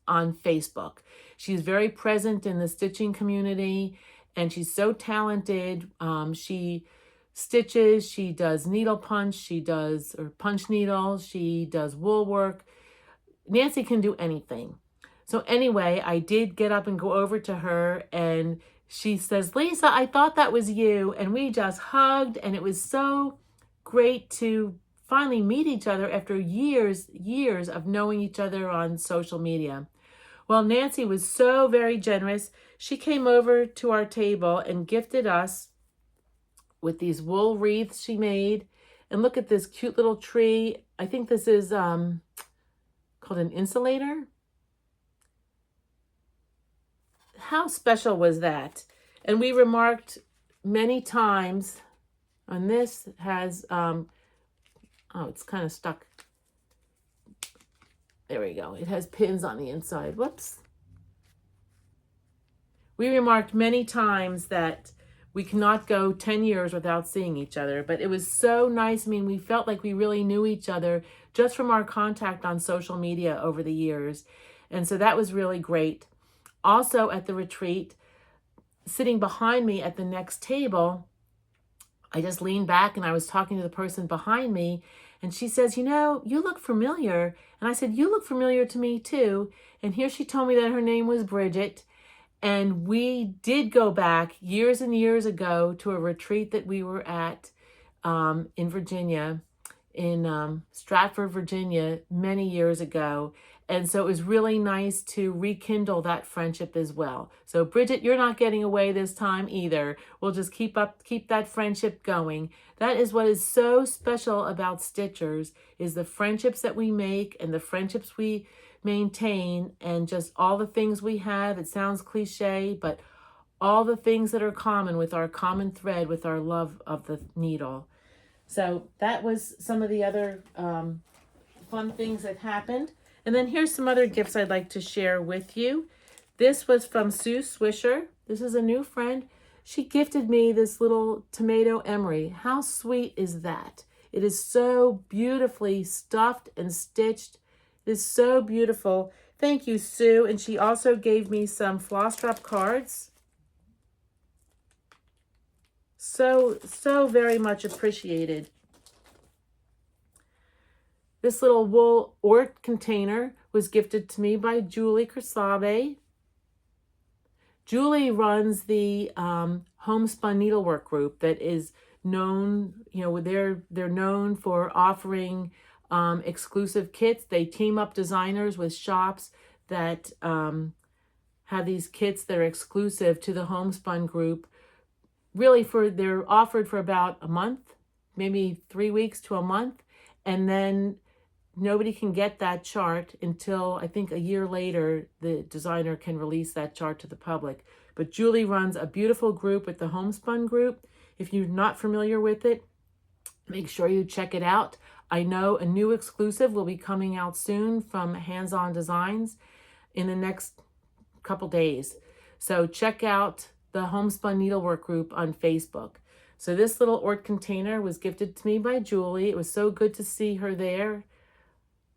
on Facebook. She's very present in the stitching community, and she's so talented. She stitches, she does needle punch, she does punch needles, she does wool work. Nancy can do anything. So anyway, I did get up and go over to her, and she says, Lisa, I thought that was you. And we just hugged, and it was so great to finally meet each other after years of knowing each other on social media. Well, Nancy was so very generous. She came over to our table and gifted us with these wool wreaths she made. And look at this cute little tree. I think this is called an insulator. How special was that? And we remarked many times And this has, oh, it's kind of stuck. There we go. It has pins on the inside. Whoops. We remarked many times that we cannot go 10 years without seeing each other, but it was so nice. I mean, we felt like we really knew each other just from our contact on social media over the years. And so that was really great. Also at the retreat, sitting behind me at the next table, I just leaned back and I was talking to the person behind me, and she says, you know, you look familiar. And I said, you look familiar to me too. And here she told me that her name was Bridget. And we did go back years and years ago to a retreat that we were at in Virginia, in Stratford, Virginia, many years ago. And so it was really nice to rekindle that friendship as well. So Bridget, you're not getting away this time either. We'll just keep that friendship going. That is what is so special about Stitchers, is the friendships that we make and the friendships we maintain, and just all the things we have. It sounds cliche, but all the things that are common with our common thread, with our love of the needle. So that was some of the other fun things that happened. And then here's some other gifts I'd like to share with you. This was from Sue Swisher. This is a new friend. She gifted me this little tomato emery. How sweet is that? It is so beautifully stuffed and stitched. It is so beautiful. Thank you, Sue. And she also gave me some floss drop cards. So very much appreciated. This little wool Ort container was gifted to me by Julie Kersabe. Julie runs the Homespun Needlework group that is known, you know, they're known for offering exclusive kits. They team up designers with shops that have these kits that are exclusive to the Homespun group. Really, they're offered for about a month, maybe 3 weeks to a month, and then nobody can get that chart until I think a year later the designer can release that chart to the public. But Julie runs a beautiful group with the Homespun group. If you're not familiar with it, make sure you check it out. I know a new exclusive will be coming out soon from Hands-On Designs in the next couple days. So check out the Homespun Needlework group on Facebook. So this little Ort container was gifted to me by Julie. It was so good to see her there.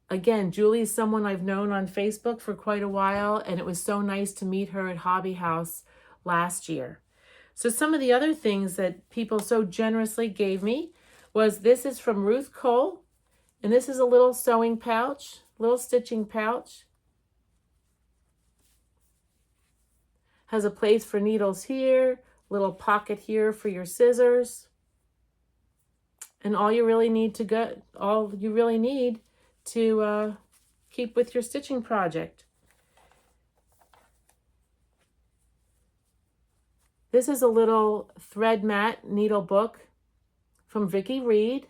Again, Julie is someone I've known on Facebook for quite a while, and it was so nice to meet her at Hobby House last year. So some of the other things that people so generously gave me was, this is from Ruth Cole, and this is a little sewing pouch, little stitching pouch. Has a place for needles here, little pocket here for your scissors. And all you really need to keep with your stitching project. This is a little thread mat needle book from Vicki Reed.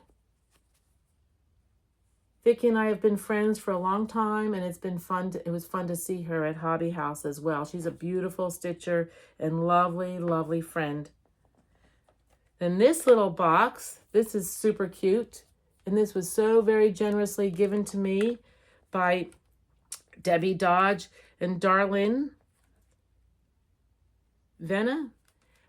Vicki and I have been friends for a long time, and it was fun to see her at Hobby House as well. She's a beautiful stitcher and lovely, lovely friend. Then this little box, this is super cute. And this was so very generously given to me by Debbie Dodge and Darlene Venna.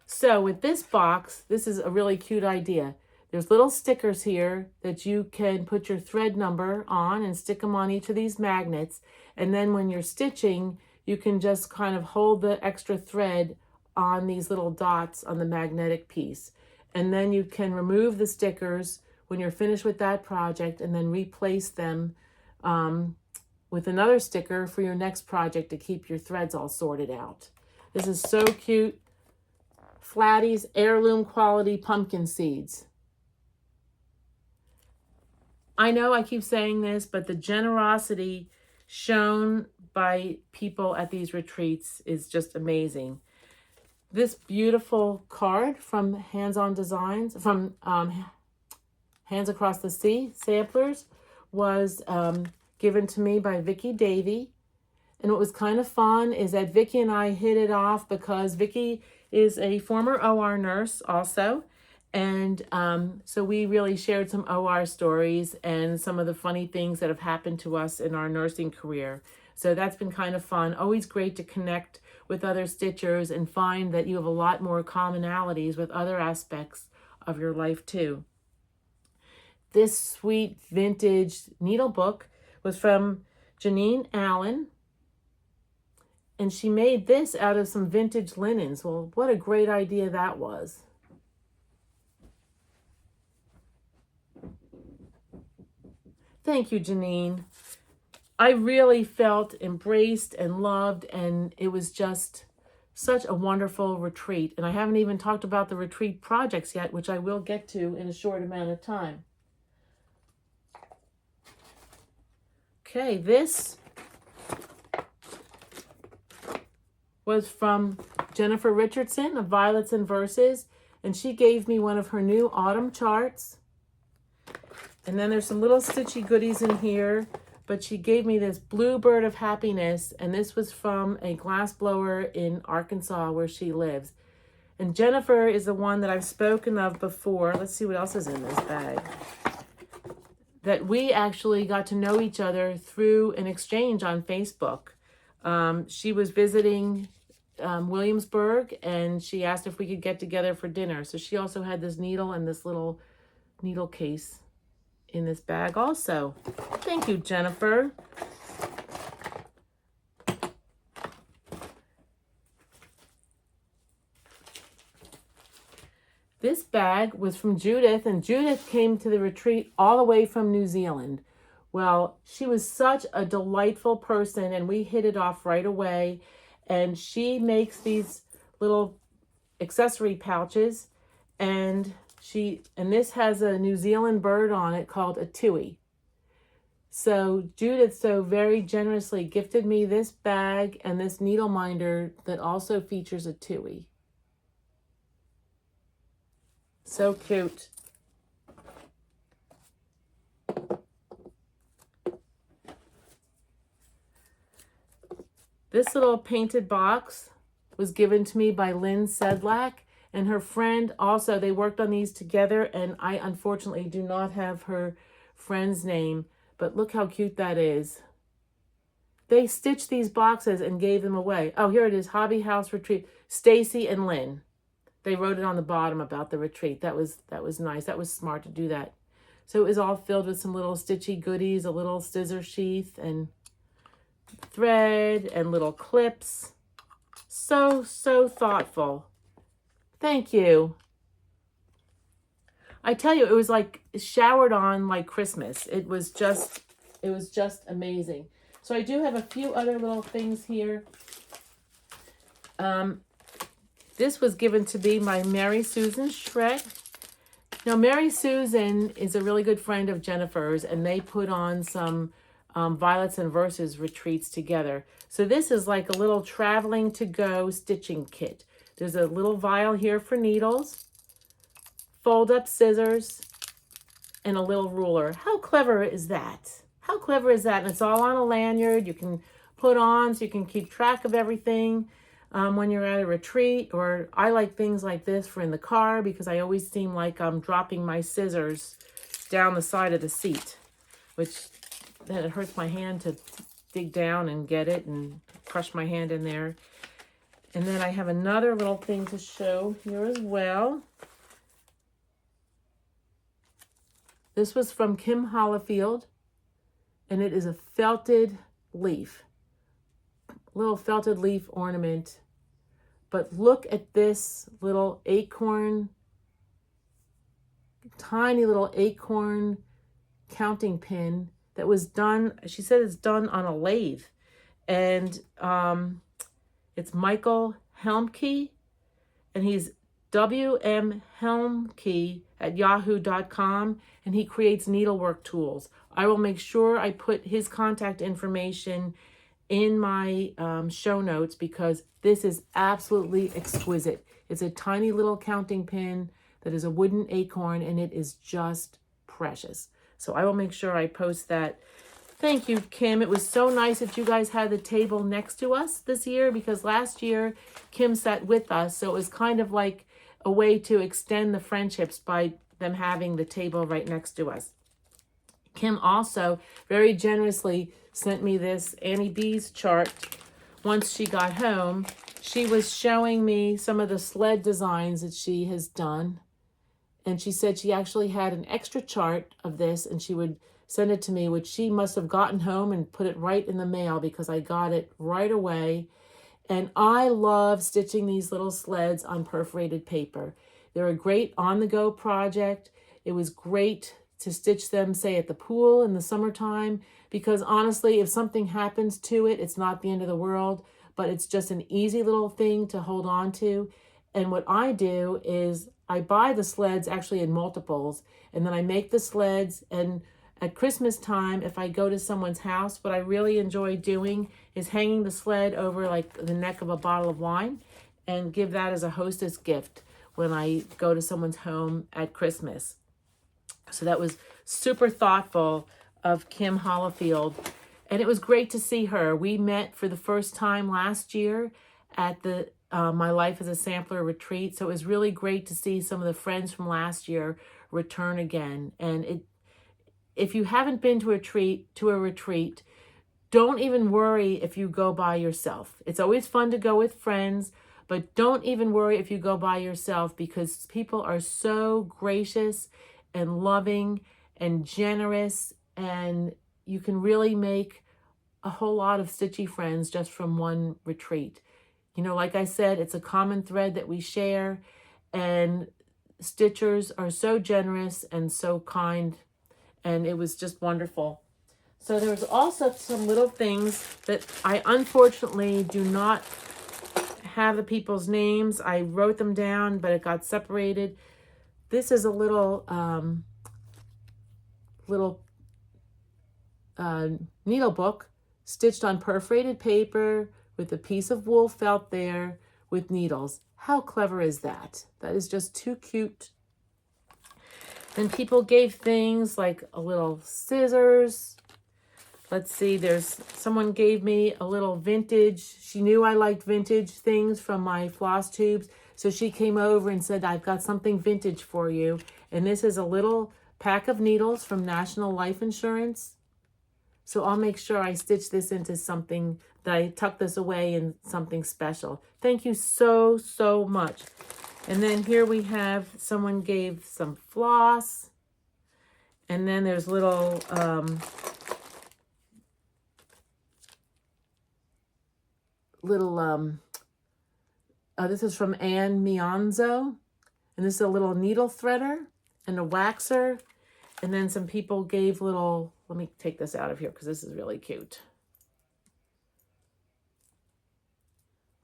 So with this box, this is a really cute idea. There's little stickers here that you can put your thread number on and stick them on each of these magnets. And then when you're stitching, you can just kind of hold the extra thread on these little dots on the magnetic piece. And then you can remove the stickers when you're finished with that project, and then replace them with another sticker for your next project to keep your threads all sorted out. This is so cute. Flattie's heirloom quality pumpkin seeds. I know I keep saying this, but the generosity shown by people at these retreats is just amazing. This beautiful card from Hands-On Designs, from Hands Across the Sea Samplers, was given to me by Vicki Davey. And what was kind of fun is that Vicki and I hit it off because Vicki is a former OR nurse also, And so we really shared some OR stories and some of the funny things that have happened to us in our nursing career. So that's been kind of fun. Always great to connect with other stitchers and find that you have a lot more commonalities with other aspects of your life too. This sweet vintage needle book was from Janine Allen, and she made this out of some vintage linens. Well, what a great idea that was. Thank you, Janine. I really felt embraced and loved, and it was just such a wonderful retreat. And I haven't even talked about the retreat projects yet, which I will get to in a short amount of time. Okay, this was from Jennifer Richardson of Violets and Verses, and she gave me one of her new autumn charts. And then there's some little stitchy goodies in here, but she gave me this Bluebird of Happiness, and this was from a glass blower in Arkansas where she lives. And Jennifer is the one that I've spoken of before. Let's see what else is in this bag. That we actually got to know each other through an exchange on Facebook. She was visiting Williamsburg, and she asked if we could get together for dinner. So she also had this needle and this little needle case in this bag also. Thank you, Jennifer. This bag was from Judith, and Judith came to the retreat all the way from New Zealand. Well, she was such a delightful person, and we hit it off right away. And she makes these little accessory pouches, and this has a New Zealand bird on it called a tui. So Judith so very generously gifted me this bag and this needle minder that also features a tui. So cute. This little painted box was given to me by Lynn Sedlak and her friend. Also, they worked on these together, and I unfortunately do not have her friend's name, but look how cute that is. They stitched these boxes and gave them away. Oh, here it is, Hobby House Retreat, Stacy and Lynn. They wrote it on the bottom about the retreat. That was nice. That was smart to do that. So it was all filled with some little stitchy goodies, a little scissor sheath and thread and little clips. So thoughtful. Thank you. I tell you, it was like showered on like Christmas. It was just amazing. So I do have a few other little things here. This was given to me by Mary Susan Schreck. Now, Mary Susan is a really good friend of Jennifer's, and they put on some Violets and Verses retreats together. So this is like a little traveling to go stitching kit. There's a little vial here for needles, fold up scissors, and a little ruler. How clever is that? How clever is that? And it's all on a lanyard you can put on so you can keep track of everything when you're at a retreat. Or I like things like this for in the car because I always seem like I'm dropping my scissors down the side of the seat, which then it hurts my hand to dig down and get it and crush my hand in there. And then I have another little thing to show here as well. This was from Kim Hollifield, and it is a felted leaf, little felted leaf ornament. But look at this little acorn, tiny little acorn counting pin that was done, she said it's done on a lathe. And it's Michael Helmke, and he's wmhelmke@yahoo.com, and he creates needlework tools. I will make sure I put his contact information in my show notes because this is absolutely exquisite. It's a tiny little counting pin that is a wooden acorn, and it is just precious. So I will make sure I post that. Thank you, Kim. It was so nice that you guys had the table next to us this year because last year Kim sat with us. So it was kind of like a way to extend the friendships by them having the table right next to us. Kim also very generously sent me this Annie B's chart. Once she got home, she was showing me some of the sled designs that she has done. And she said she actually had an extra chart of this and she would send it to me, which she must have gotten home and put it right in the mail because I got it right away. And I love stitching these little sleds on perforated paper. They're a great on-the-go project. It was great to stitch them, say, at the pool in the summertime, because honestly, if something happens to it, it's not the end of the world, but it's just an easy little thing to hold on to. And what I do is I buy the sleds actually in multiples, and then I make the sleds. And at Christmas time, if I go to someone's house, what I really enjoy doing is hanging the sled over like the neck of a bottle of wine and give that as a hostess gift when I go to someone's home at Christmas. So that was super thoughtful of Kim Hollifield. And it was great to see her. We met for the first time last year at the My Life as a Sampler retreat. So it was really great to see some of the friends from last year return again. And if you haven't been to a retreat, don't even worry if you go by yourself. It's always fun to go with friends, but don't even worry if you go by yourself, because people are so gracious and loving and generous, and you can really make a whole lot of stitchy friends just from one retreat. You know, like I said, it's a common thread that we share, and stitchers are so generous and so kind, and it was just wonderful. So there was also some little things that I unfortunately do not have the people's names. I wrote them down, but it got separated. This is a little needle book stitched on perforated paper with a piece of wool felt there with needles. How clever is that? That is just too cute. Then people gave things like a little scissors. Let's see, someone gave me a little vintage. She knew I liked vintage things from my floss tubes. So she came over and said, I've got something vintage for you. And this is a little pack of needles from National Life Insurance. So I'll make sure I stitch this into something, that I tuck this away in something special. Thank you so, so much. And then here we have, someone gave some floss. And then there's little, this is from Anne Mionzo, and this is a little needle threader and a waxer. And then some people gave little, let me take this out of here because this is really cute.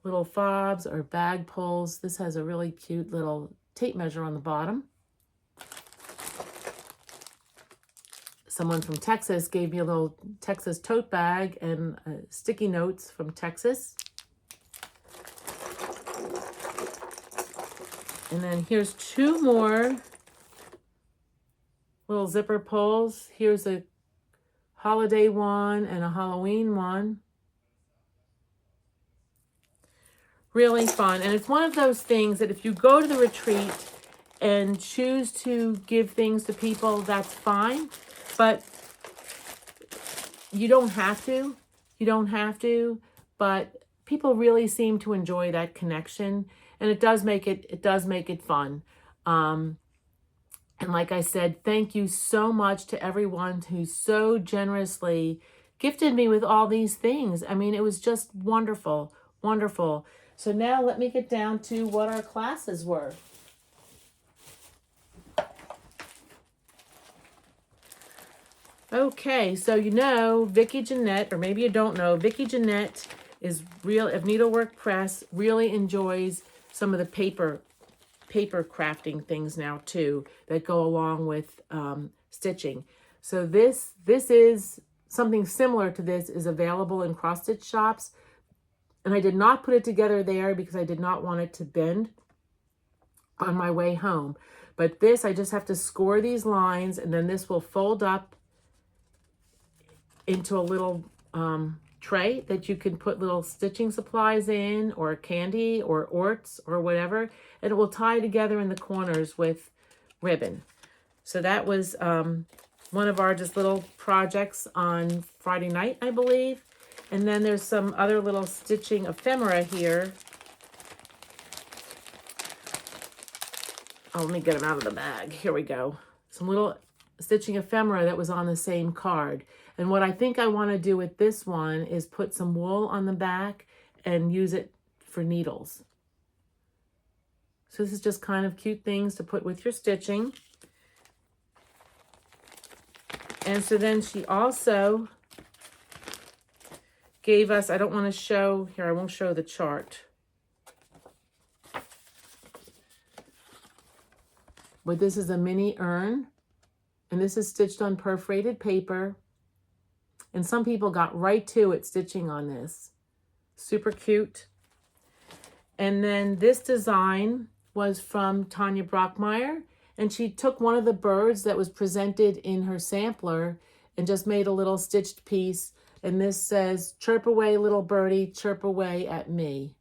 Little fobs or bag pulls. This has a really cute little tape measure on the bottom. Someone from Texas gave me a little Texas tote bag and sticky notes from Texas. And then here's two more little zipper pulls. Here's a holiday one and a Halloween one. Really fun. And it's one of those things that if you go to the retreat and choose to give things to people, that's fine. But you don't have to. You don't have to. But people really seem to enjoy that connection. And it does make it fun. And like I said, thank you so much to everyone who so generously gifted me with all these things. I mean, it was just wonderful, wonderful. So now let me get down to what our classes were. Okay, so you know, Vicki Jeanette, or maybe you don't know, Vicki Jeanette is of Needlework Press, really enjoys some of the paper crafting things now too that go along with stitching. So this is something similar to this is available in cross stitch shops, and I did not put it together there because I did not want it to bend on my way home. But this, I just have to score these lines, and then this will fold up into a little tray that you can put little stitching supplies in, or candy or orts or whatever, and it will tie together in the corners with ribbon. So that was one of our just little projects on Friday night, I believe. And then there's some other little stitching ephemera here. Oh, let me get them out of the bag. Here we go. Some little stitching ephemera that was on the same card. And what I think I want to do with this one is put some wool on the back and use it for needles. So this is just kind of cute things to put with your stitching. And so then she also gave us, I don't want to show, here I won't show the chart. But this is a mini urn, and this is stitched on perforated paper. And some people got right to it stitching on this. Super cute. And then this design was from Tanya Brockmeyer, and she took one of the birds that was presented in her sampler and just made a little stitched piece. And this says, "Chirp away, little birdie, chirp away at me."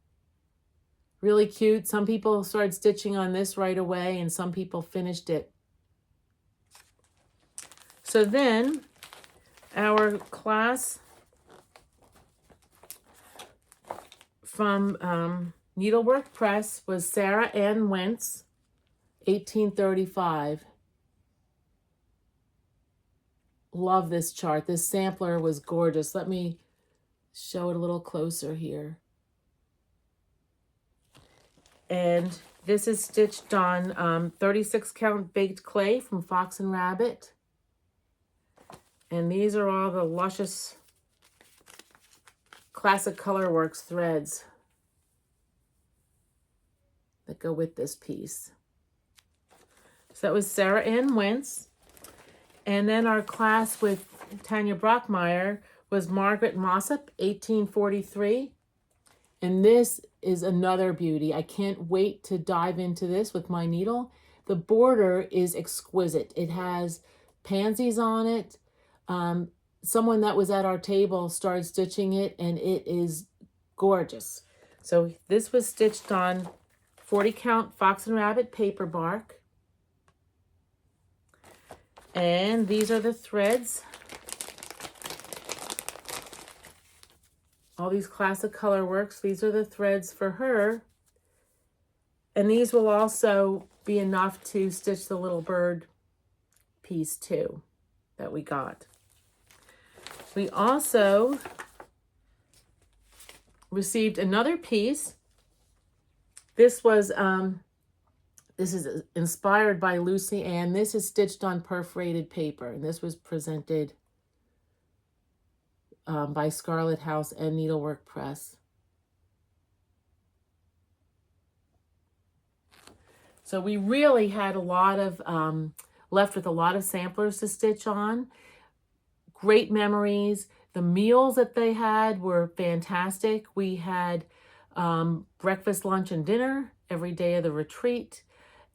Really cute. Some people started stitching on this right away, and some people finished it. So then our class from Needlework Press was Sarah Ann Wentz, 1835. Love this chart. This sampler was gorgeous. Let me show it a little closer here. And this is stitched on 36 count baked clay from Fox and Rabbit. And these are all the luscious Classic Colorworks threads that go with this piece. So that was Sarah Ann Wentz. And then our class with Tanya Brockmeyer was Margaret Mossop, 1843. And this is another beauty. I can't wait to dive into this with my needle. The border is exquisite. It has pansies on it. Someone that was at our table started stitching it, and it is gorgeous. So this was stitched on 40 count Fox and Rabbit paper bark. And these are the threads. All these Classic Colorworks. These are the threads for her. And these will also be enough to stitch the little bird piece too that we got. We also received another piece. This was this is inspired by Lucy Ann. This is stitched on perforated paper, and this was presented by Scarlett House and Needlework Press. So we really had a lot of, left with a lot of samplers to stitch on. Great memories. The meals that they had were fantastic. We had breakfast, lunch, and dinner every day of the retreat.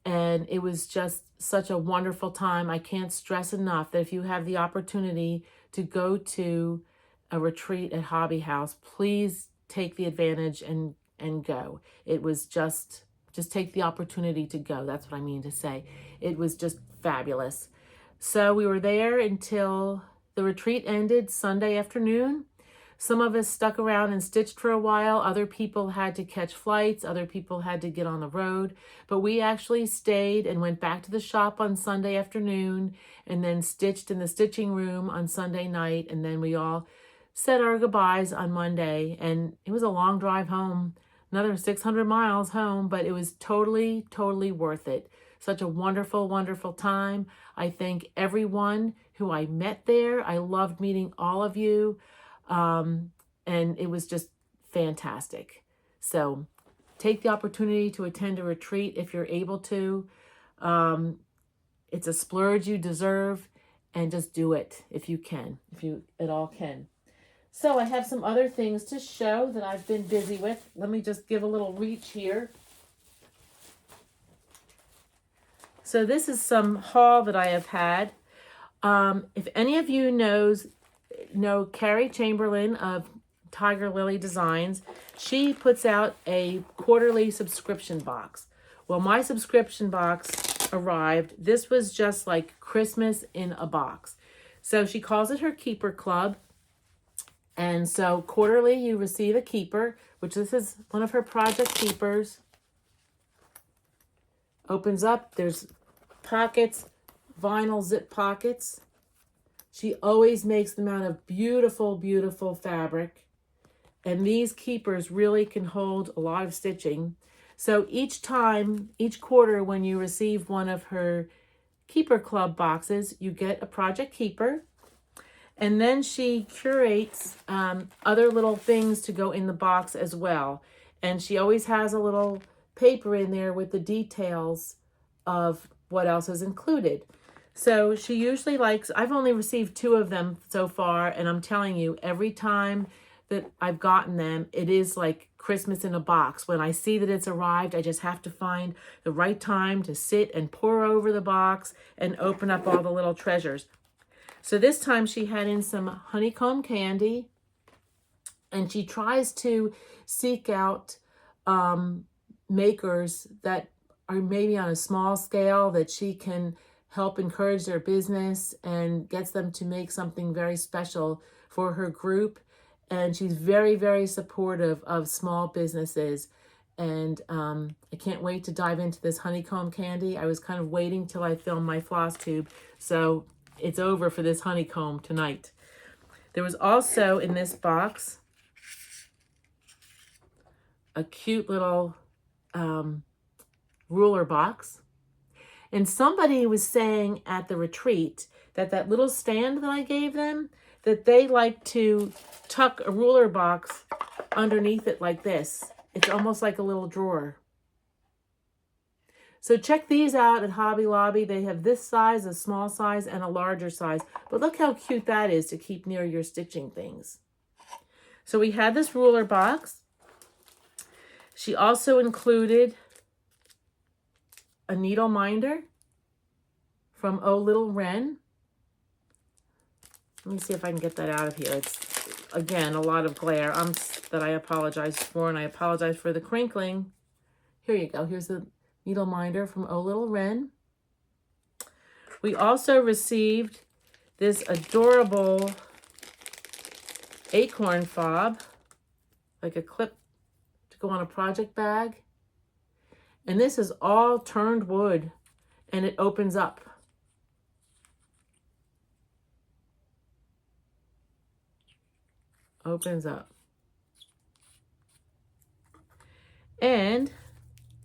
And it was just such a wonderful time. I can't stress enough that if you have the opportunity to go to a retreat at Hobby House, please take the advantage and go. It was just take the opportunity to go. That's what I mean to say. It was just fabulous. So we were there until the retreat ended Sunday afternoon. Some of us stuck around and stitched for a while. Other people had to catch flights. Other people had to get on the road. But we actually stayed and went back to the shop on Sunday afternoon and then stitched in the stitching room on Sunday night. And then we all said our goodbyes on Monday. And it was a long drive home, another 600 miles home, but it was totally, totally worth it. Such a wonderful, wonderful time. I thank everyone who I met there. I loved meeting all of you. And it was just fantastic. So take the opportunity to attend a retreat if you're able to. It's a splurge you deserve, and just do it if you can, if you at all can. So I have some other things to show that I've been busy with. Let me just give a little reach here. So this is some haul that I have had. If any of you know Carrie Chamberlain of Tiger Lily Designs. She puts out a quarterly subscription box. Well, my subscription box arrived. This was just like Christmas in a box. So she calls it her Keeper Club. And so quarterly you receive a keeper, which this is one of her project keepers. Opens up, there's pockets, vinyl zip pockets. She always makes them out of beautiful, beautiful fabric. And these keepers really can hold a lot of stitching. So each quarter when you receive one of her Keeper Club boxes, you get a project keeper. And then she curates other little things to go in the box as well. And she always has a little paper in there with the details of what else is included. So she usually likes, I've only received 2 of them so far, and I'm telling you, every time that I've gotten them, it is like Christmas in a box. When I see that it's arrived, I just have to find the right time to sit and pour over the box and open up all the little treasures. So this time she had in some honeycomb candy, and she tries to seek out makers that are maybe on a small scale that she can help encourage their business and gets them to make something very special for her group. And she's very, very supportive of small businesses. And I can't wait to dive into this honeycomb candy. I was kind of waiting till I filmed my floss tube. So it's over for this honeycomb tonight. There was also in this box a cute little ruler box. And somebody was saying at the retreat that that little stand that I gave them, that they like to tuck a ruler box underneath it like this. It's almost like a little drawer. So check these out at Hobby Lobby. They have this size, a small size, and a larger size. But look how cute that is to keep near your stitching things. So we had this ruler box. She also included a needle minder from Oh Little Wren. Let me see if I can get that out of here. It's, again, a lot of glare that I apologize for, and I apologize for the crinkling. Here you go. Here's the needle minder from Oh Little Wren. We also received this adorable Acorn fob, like a clip to go on a project bag. And this is all turned wood, and it opens up. Opens up. And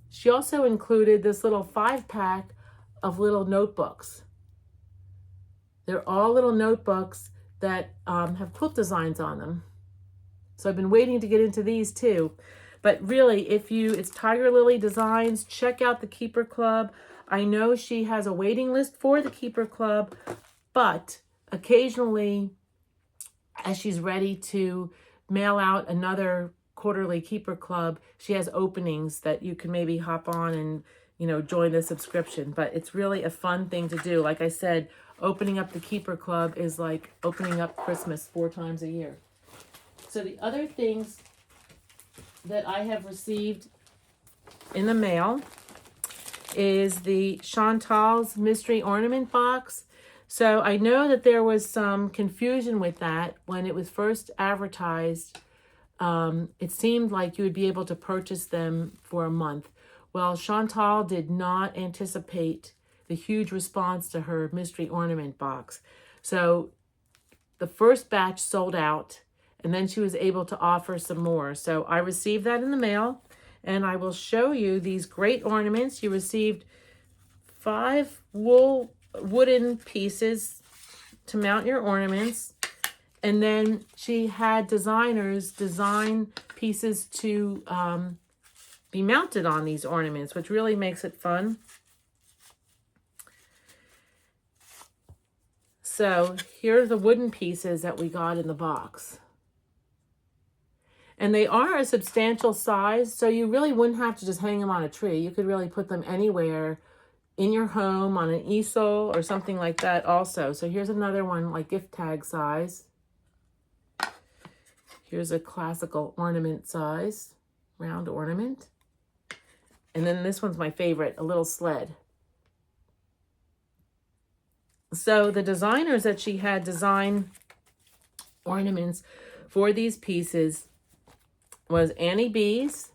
she also included this little 5-pack of little notebooks. They're all little notebooks that have quilt designs on them. So I've been waiting to get into these too. But really, it's Tiger Lily Designs, check out the Keeper Club. I know she has a waiting list for the Keeper Club, but occasionally, as she's ready to mail out another quarterly Keeper Club, she has openings that you can maybe hop on and, join the subscription. But it's really a fun thing to do. Like I said, opening up the Keeper Club is like opening up Christmas 4 times a year. So the other things that I have received in the mail is the Chantal's Mystery Ornament Box. So I know that there was some confusion with that when it was first advertised. It seemed like you would be able to purchase them for a month. Well, Chantal did not anticipate the huge response to her mystery ornament box. So the first batch sold out, and then she was able to offer some more. So I received that in the mail, and I will show you these great ornaments. You received 5 wooden pieces to mount your ornaments, and then she had designers design pieces to be mounted on these ornaments, which really makes it fun. So here are the wooden pieces that we got in the box. And they are a substantial size, so you really wouldn't have to just hang them on a tree. You could really put them anywhere in your home, on an easel or something like that also. So here's another one, like gift tag size. Here's a classical ornament size, round ornament. And then this one's my favorite, a little sled. So the designers that she had design ornaments for these pieces was Annie Bees.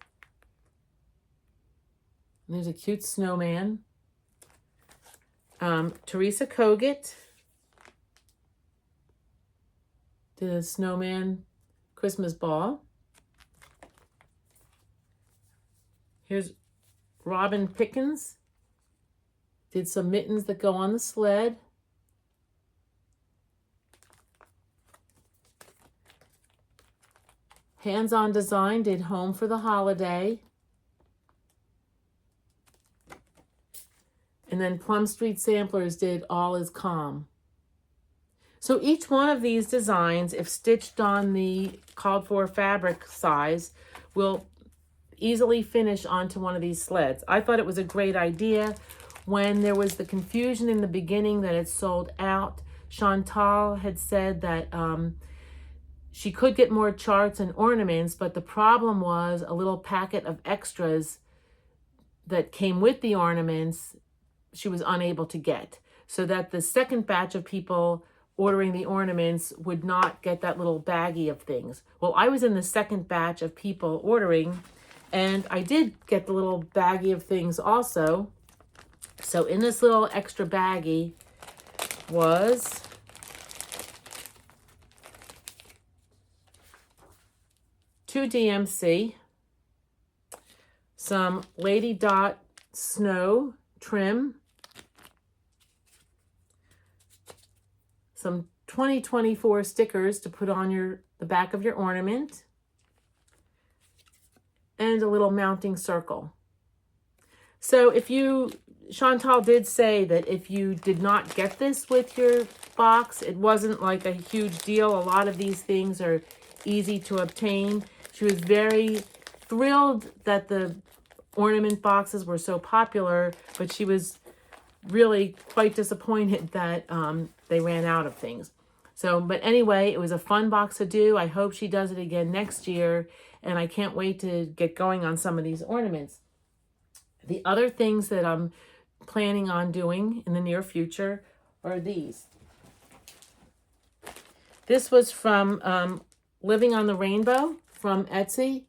There's a cute snowman. Teresa Kogut did a snowman Christmas ball. Here's Robin Pickens. Did some mittens that go on the sled. Hands-On Design did Home for the Holiday. And then Plum Street Samplers did All Is Calm. So each one of these designs, if stitched on the called for fabric size, will easily finish onto one of these sleds. I thought it was a great idea. When there was the confusion in the beginning that it sold out, Chantal had said that she could get more charts and ornaments, but the problem was a little packet of extras that came with the ornaments she was unable to get, so that the second batch of people ordering the ornaments would not get that little baggie of things. Well, I was in the second batch of people ordering, and I did get the little baggie of things also. So in this little extra baggie was two DMC, some Lady Dot snow trim, some 2024 stickers to put on the back of your ornament, and a little mounting circle. So Chantal did say that if you did not get this with your box, it wasn't like a huge deal. A lot of these things are easy to obtain. She was very thrilled that the ornament boxes were so popular, but she was really quite disappointed that they ran out of things. So, but anyway, it was a fun box to do. I hope she does it again next year, and I can't wait to get going on some of these ornaments. The other things that I'm planning on doing in the near future are these. This was from Living on the Rainbow from Etsy,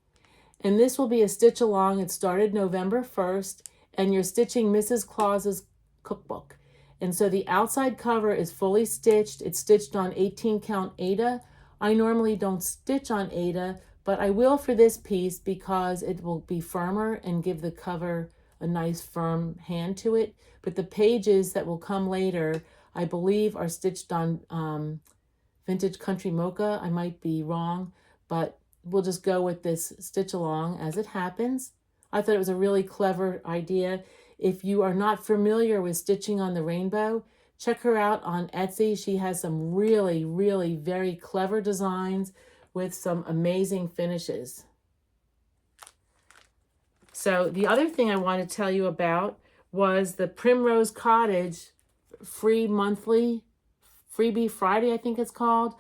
and this will be a stitch along. It started November 1st, and you're stitching Mrs. Claus's cookbook. And so the outside cover is fully stitched. It's stitched on 18 count Aida. I normally don't stitch on Aida, but I will for this piece because it will be firmer and give the cover a nice firm hand to it. But the pages that will come later, I believe, are stitched on Vintage Country Mocha. I might be wrong, but we'll just go with this stitch along as it happens. I thought it was a really clever idea. If you are not familiar with Stitching on the Rainbow, check her out on Etsy. She has some really, really very clever designs with some amazing finishes. So the other thing I want to tell you about was the Primrose Cottage free monthly freebie Friday, I think it's called.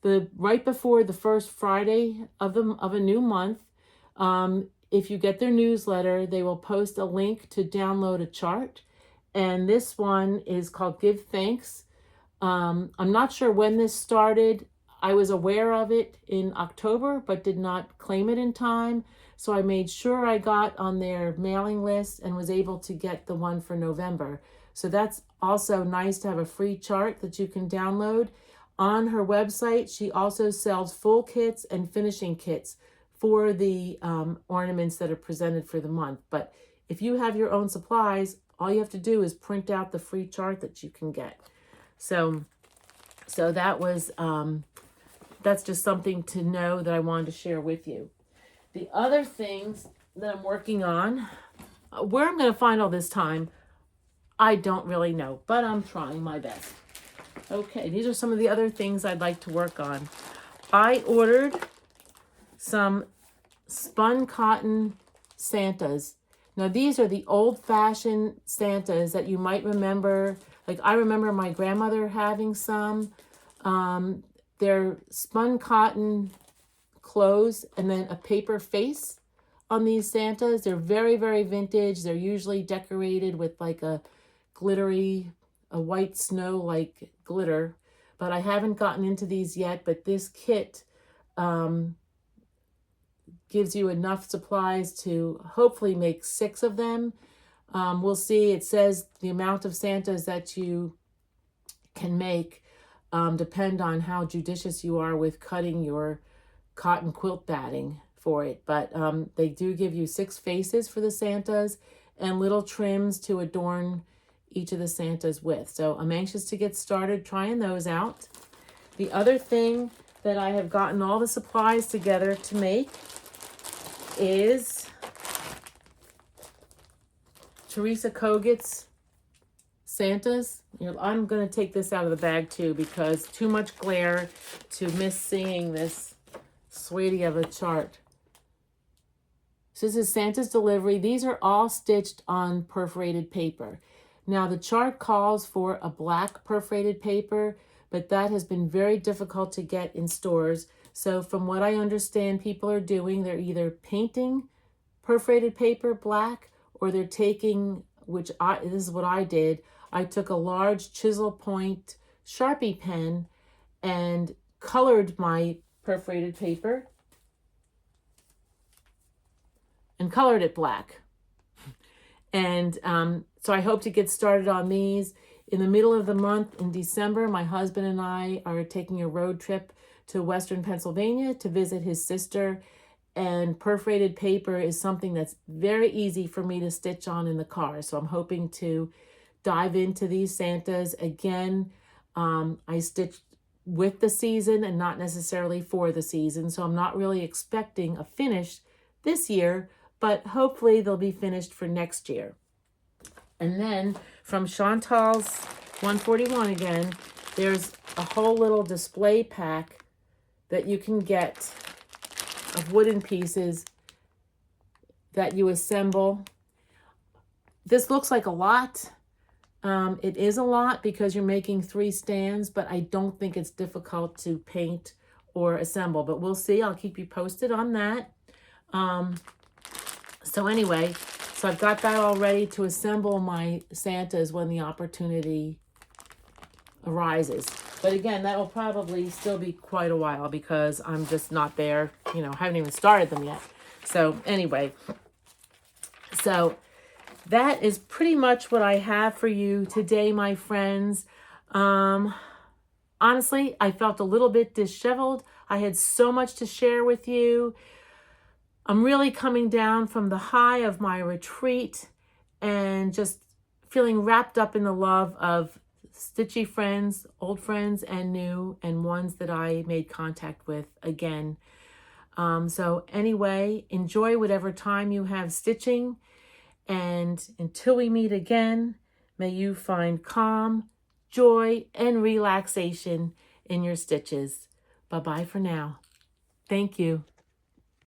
Right before the first Friday of a new month. If you get their newsletter, they will post a link to download a chart. And this one is called Give Thanks. I'm not sure when this started. I was aware of it in October, but did not claim it in time. So I made sure I got on their mailing list and was able to get the one for November. So that's also nice to have a free chart that you can download. On her website, she also sells full kits and finishing kits for the ornaments that are presented for the month. But if you have your own supplies, all you have to do is print out the free chart that you can get. So that was, that's just something to know that I wanted to share with you. The other things that I'm working on, where I'm going to find all this time, I don't really know, but I'm trying my best. Okay, these are some of the other things I'd like to work on. I ordered some spun cotton Santas. Now these are the old-fashioned Santas that you might remember. Like I remember my grandmother having some. They're spun cotton clothes and then a paper face on these Santas. They're very, very vintage. They're usually decorated with like a glittery, a white snow like glitter, but I haven't gotten into these yet. But this kit gives you enough supplies to hopefully make 6 of them. We'll see. It says the amount of Santas that you can make depend on how judicious you are with cutting your cotton quilt batting for it. But they do give you 6 faces for the Santas and little trims to adorn each of the Santas with. So I'm anxious to get started trying those out. The other thing that I have gotten all the supplies together to make is Teresa Kogut's Santas. I'm going to take this out of the bag too because too much glare to miss seeing this sweetie of a chart. So this is Santa's Delivery. These are all stitched on perforated paper. Now the chart calls for a black perforated paper, but that has been very difficult to get in stores. So from what I understand people are doing, they're either painting perforated paper black or they're taking, this is what I did. I took a large chisel point Sharpie pen and colored my perforated paper and colored it black. And so I hope to get started on these. In the middle of the month in December, my husband and I are taking a road trip to Western Pennsylvania to visit his sister. And perforated paper is something that's very easy for me to stitch on in the car. So I'm hoping to dive into these Santas. Again, I stitched with the season and not necessarily for the season. So I'm not really expecting a finish this year, but hopefully they'll be finished for next year. And then from Chantal's 141 again, there's a whole little display pack that you can get of wooden pieces that you assemble. This looks like a lot. It is a lot because you're making 3 stands, but I don't think it's difficult to paint or assemble, but we'll see. I'll keep you posted on that. So anyway, so I've got that all ready to assemble my Santas when the opportunity arises. But again, that'll probably still be quite a while because I'm just not there, haven't even started them yet. So anyway, so that is pretty much what I have for you today, my friends. Honestly, I felt a little bit disheveled. I had so much to share with you. I'm really coming down from the high of my retreat and just feeling wrapped up in the love of stitchy friends, old friends and new, and ones that I made contact with again. So anyway, enjoy whatever time you have stitching. And until we meet again, may you find calm, joy, and relaxation in your stitches. Bye-bye for now. Thank you.